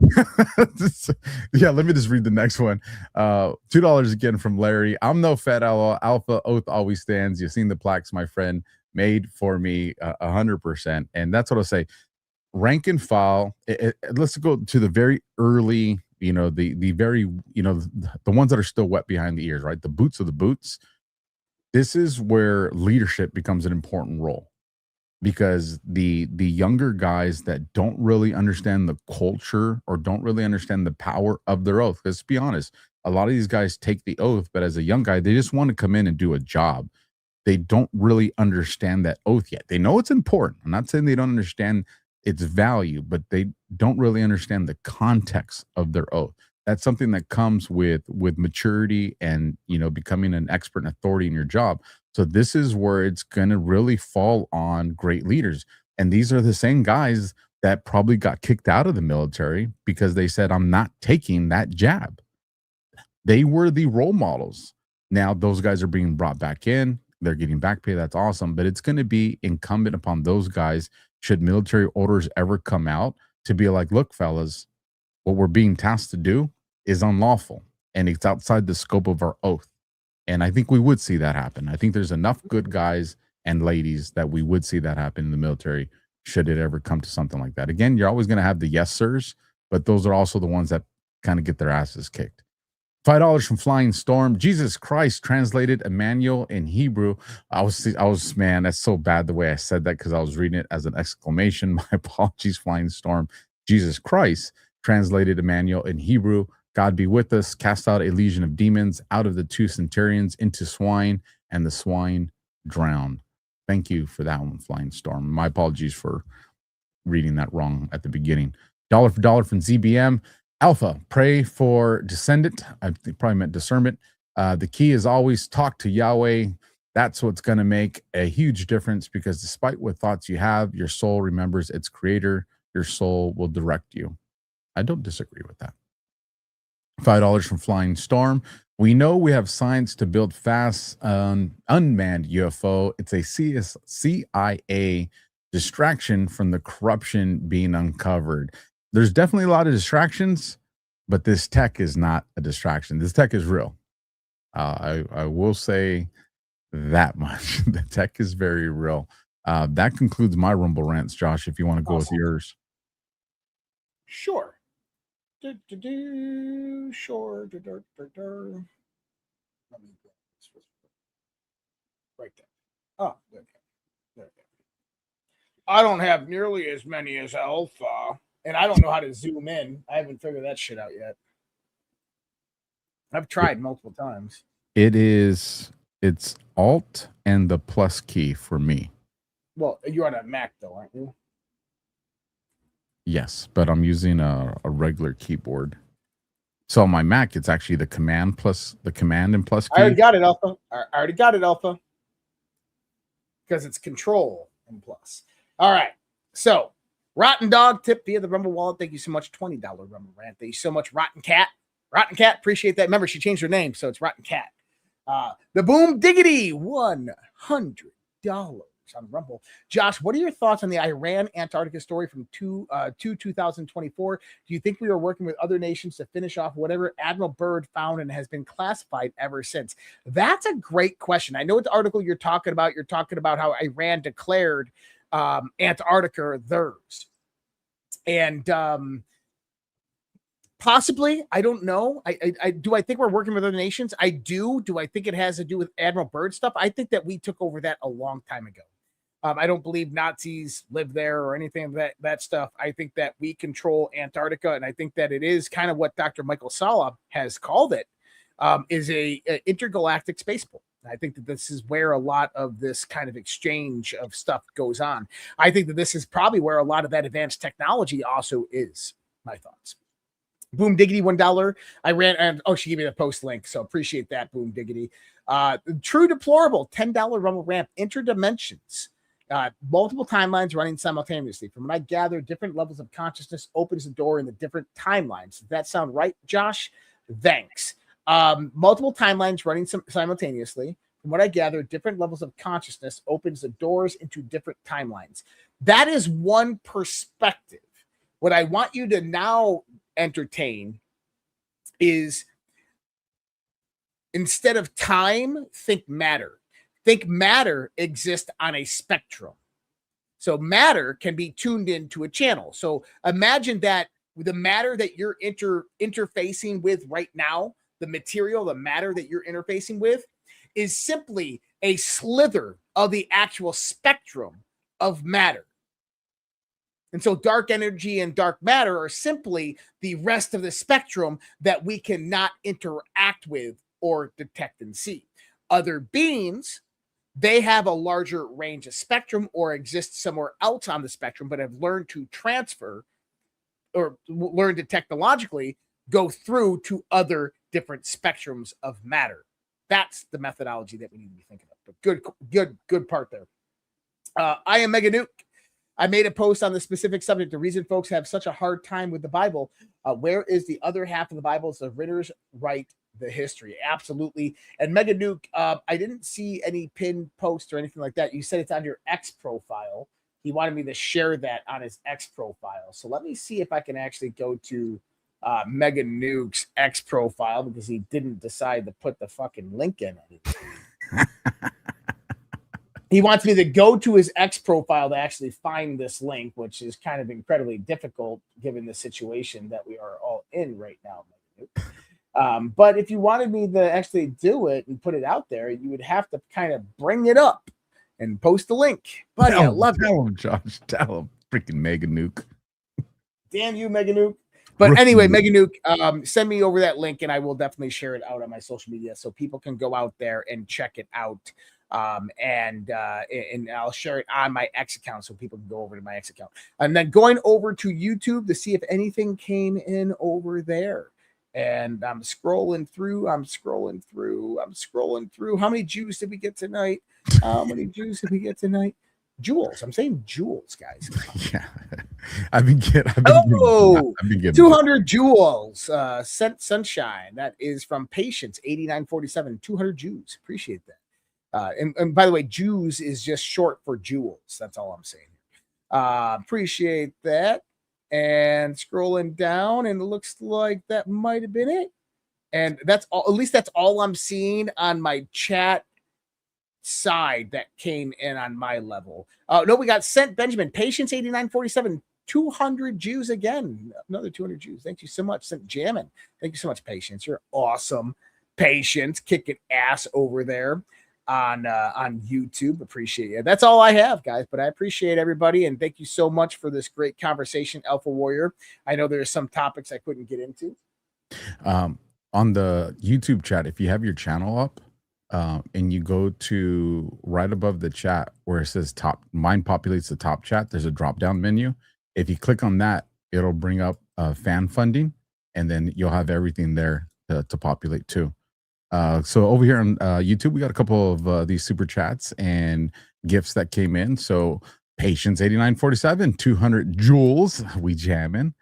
Yeah, let me just read the next one. $2 again from Larry. I'm no Fed alpha. Oath always stands. You've seen the plaques, my friend, made for me 100%. And that's what I'll say. Rank and file. Let's go to the very early, the very, the ones that are still wet behind the ears, right? The boots of the boots. This is where leadership becomes an important role. Because the younger guys that don't really understand the culture or don't really understand the power of their oath, let's be honest, a lot of these guys take the oath, but as a young guy, they just want to come in and do a job. They don't really understand that oath yet. They know it's important. I'm not saying they don't understand its value, but they don't really understand the context of their oath. That's something that comes with maturity and, becoming an expert and authority in your job. So this is where it's going to really fall on great leaders. And these are the same guys that probably got kicked out of the military because they said, I'm not taking that jab. They were the role models. Now those guys are being brought back in. They're getting back pay. That's awesome. But it's going to be incumbent upon those guys, should military orders ever come out, to be like, look, fellas, what we're being tasked to do is unlawful. And it's outside the scope of our oath. And I think we would see that happen. I think there's enough good guys and ladies that we would see that happen in the military should it ever come to something like that. Again, you're always going to have the yes sirs, but those are also the ones that kind of get their asses kicked. $5 from Flying Storm. Jesus Christ translated Emmanuel in Hebrew. I was, man, that's so bad the way I said that because I was reading it as an exclamation. My apologies, Flying Storm. Jesus Christ translated Emmanuel in Hebrew. God be with us, cast out a legion of demons out of the 2 centurions into swine, and the swine drowned. Thank you for that one, Flying Storm. My apologies for reading that wrong at the beginning. $1 for dollar from ZBM. Alpha, pray for descendant. I think probably meant discernment. The key is always talk to Yahweh. That's what's going to make a huge difference, because despite what thoughts you have, your soul remembers its creator. Your soul will direct you. I don't disagree with that. $5 from Flying Storm. We know we have science to build fast unmanned UFO. It's a CIA distraction from the corruption being uncovered. There's definitely a lot of distractions, but this tech is not a distraction. This tech is real. I will say that much. The tech is very real. That concludes my Rumble rants, Josh, if you want to go with yours. Sure. Sure. Let me go right there. Oh, there. I don't have nearly as many as Alpha, and I don't know how to zoom in. I haven't figured that shit out yet. I've tried multiple times. It's Alt and the plus key for me. Well, you're on a Mac though, aren't you? Yes, but I'm using a regular keyboard. So on my Mac, it's actually the command and plus key. I already got it, Alpha. I already got it, Alpha. Because it's control and plus. All right. So, Rotten Dog tip via the Rumble wallet. Thank you so much. $20 Rumble rant. Thank you so much, Rotten Cat. Rotten Cat, appreciate that. Remember, she changed her name, so it's Rotten Cat. The Boom Diggity, $100 on Rumble. Josh, what are your thoughts on the Iran Antarctica story from 2024? Do you think we are working with other nations to finish off whatever Admiral Byrd found and has been classified ever since? That's a great question. I know what the article you're talking about. You're talking about how Iran declared Antarctica theirs. And possibly, I don't know. I do. I think we're working with other nations. I do. Do I think it has to do with Admiral Byrd stuff? I think that we took over that a long time ago. I don't believe Nazis live there or anything of that stuff. I think that we control Antarctica, and I think that it is kind of what Dr. Michael Sala has called it, is a intergalactic spaceport. I think that this is where a lot of this kind of exchange of stuff goes on. I think that this is probably where a lot of that advanced technology also is. My thoughts. Boom Diggity, $1. I ran, and she gave me the post link, so appreciate that, Boom Diggity. True Deplorable, $10 Rumble Ramp, Interdimensions. Multiple timelines running simultaneously. From what I gather, different levels of consciousness opens the door in the different timelines. Does that sound right, Josh? Thanks. Multiple timelines running simultaneously. From what I gather, different levels of consciousness opens the doors into different timelines. That is one perspective. What I want you to now entertain is, instead of time, think matter. Think matter exists on a spectrum. So matter can be tuned into a channel. So imagine that the matter that you're interfacing with right now, the material, the matter that you're interfacing with, is simply a slither of the actual spectrum of matter. And so dark energy and dark matter are simply the rest of the spectrum that we cannot interact with or detect and see. Other beings, they have a larger range of spectrum or exist somewhere else on the spectrum, but have learned to transfer or learned to technologically go through to other different spectrums of matter. That's the methodology that we need to be thinking of. But good part there. I am Mega Nuke. I made a post on the specific subject. The reason folks have such a hard time with the Bible, where is the other half of the Bible? So the writers write the history. Absolutely. And Mega Nuke, I didn't see any pinned post or anything like that. You said it's on your X profile. He wanted me to share that on his X profile. So let me see if I can actually go to Mega Nuke's X profile, because he didn't decide to put the fucking link in anything. He wants me to go to his X profile to actually find this link, which is kind of incredibly difficult given the situation that we are all in right now. But if you wanted me to actually do it and put it out there, you would have to kind of bring it up and post the link. But I love tell him, Josh. Tell him, freaking Mega Nuke. Damn you, Mega Nuke. But anyway, Mega Nuke, send me over that link and I will definitely share it out on my social media so people can go out there and check it out. And I'll share it on my X account so people can go over to my X account. And then going over to YouTube to see if anything came in over there. And I'm scrolling through. How many Jews did we get tonight? Jewels. I'm saying jewels, guys. Yeah. I've been getting 200 jewels. Sunshine. That is from Patience 8947. 200 Jews. Appreciate that. And by the way, Jews is just short for jewels. That's all I'm saying. Appreciate that. And scrolling down, and it looks like that might have been it. And that's all, at least that's all I'm seeing on my chat side that came in on my level. No, we got Sent Benjamin, Patience 8947, 200 Jews again. Another 200 Jews. Thank you so much. Sent Jammin. Thank you so much, Patience. You're awesome. Patience, kicking ass over there on YouTube. Appreciate it. That's all I have, guys, but I appreciate everybody, and thank you so much for this great conversation, Alpha Warrior. I know there's some topics I couldn't get into. On the YouTube chat, if you have your channel up, and you go to right above the chat where it says top, mine populates the top chat. There's a drop down menu. If you click on that, it'll bring up fan funding, and then you'll have everything there to populate too. So over here on YouTube, we got a couple of these super chats and gifts that came in. So Patience 8947, 200 joules, we jamming.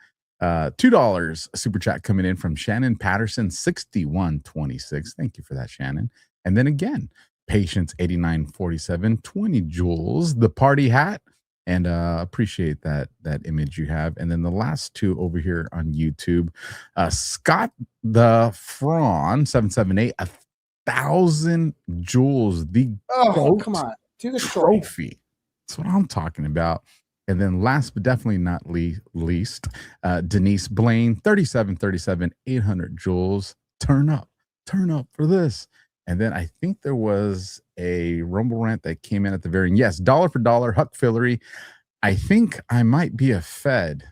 $2 super chat coming in from Shannon Patterson 6126. Thank you for that, Shannon. And then again, Patience 8947, 20 joules, the party hat. And appreciate that image you have. And then the last two over here on YouTube, Scott the Frawn 778, 1,000 joules. The come on, do the trophy. That's what I'm talking about. And then last but definitely not least, Denise Blaine 3737, 800 joules. Turn up for this. And then I think there was a Rumble rant that came in at the very end. Yes, dollar for dollar, Huck Fillery. I think I might be a Fed.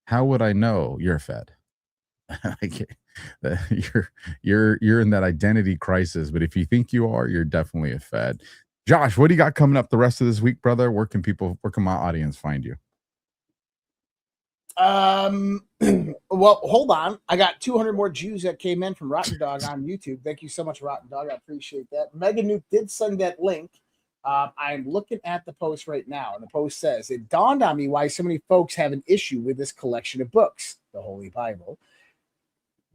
How would I know you're a Fed? You're in that identity crisis. But if you think you are, you're definitely a Fed. Josh, what do you got coming up the rest of this week, brother? Where can my audience find you? Well, hold on. I got 200 more Jews that came in from Rotten Dog on YouTube. Thank you so much, Rotten Dog. I appreciate that. Megan Nuke did send that link. I'm looking at the post right now, and the post says, it dawned on me why so many folks have an issue with this collection of books, the Holy Bible.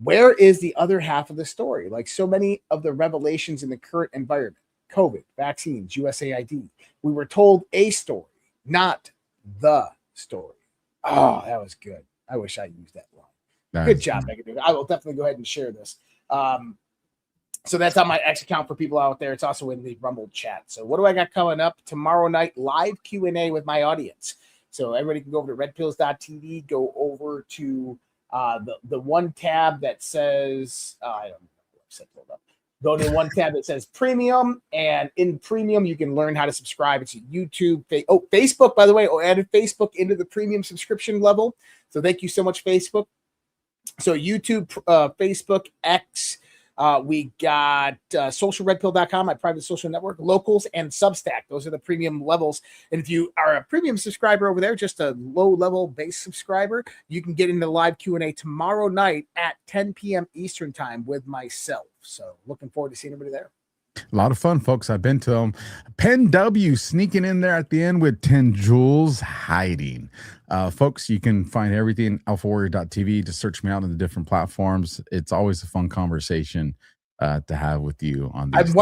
Where is the other half of the story? Like so many of the revelations in the current environment, COVID, vaccines, USAID, we were told a story, not the story. Oh, that was good. I wish I used that line. Nice. Good job, Megan. I will definitely go ahead and share this. So that's on my X account for people out there. It's also in the Rumble chat. So what do I got coming up? Tomorrow night, live Q&A with my audience. So everybody can go over to redpills.tv, go over to the one tab that says, I don't know what website pulled up. Go to one tab that says premium, and in premium, you can learn how to subscribe. It's YouTube. Facebook, by the way, added Facebook into the premium subscription level. So thank you so much, Facebook. So YouTube, Facebook, X, we got socialredpill.com, my private social network, Locals, and Substack. Those are the premium levels. And if you are a premium subscriber over there, just a low-level base subscriber, you can get into live Q&A tomorrow night at 10 p.m. Eastern time with myself. So looking forward to seeing everybody there. A lot of fun, folks. I've been to them. Pen W sneaking in there at the end with 10 joules hiding. Folks, you can find everything alphawarrior.tv. Just search me out on the different platforms. It's always a fun conversation to have with you on this.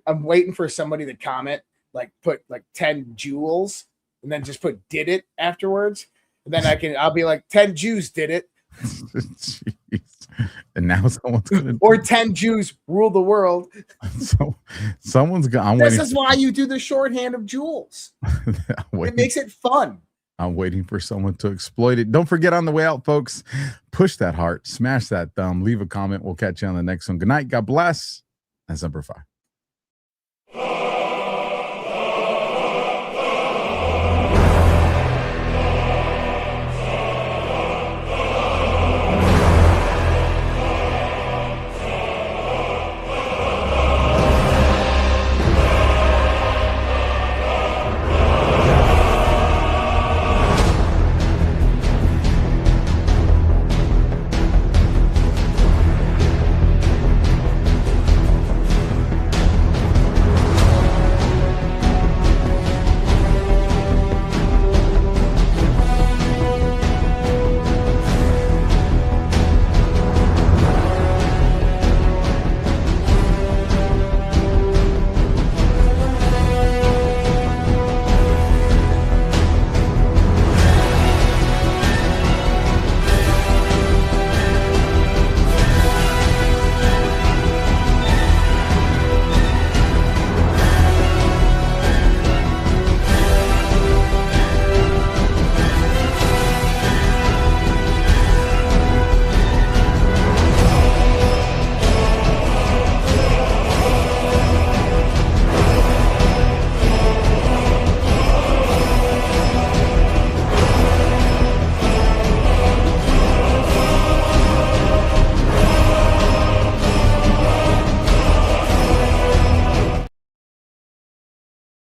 I'm waiting for somebody to comment, like put like 10 joules and then just put did it afterwards. And then I'll be like 10 Jews did it. Jeez. And now someone's gonna or 10 Jews rule the world. So someone's gonna. This is why you do the shorthand of joules. It makes it fun. I'm waiting for someone to exploit it. Don't forget, on the way out, folks, push that heart, smash that thumb, leave a comment. We'll catch you on the next one. Good night. God bless. That's number 5.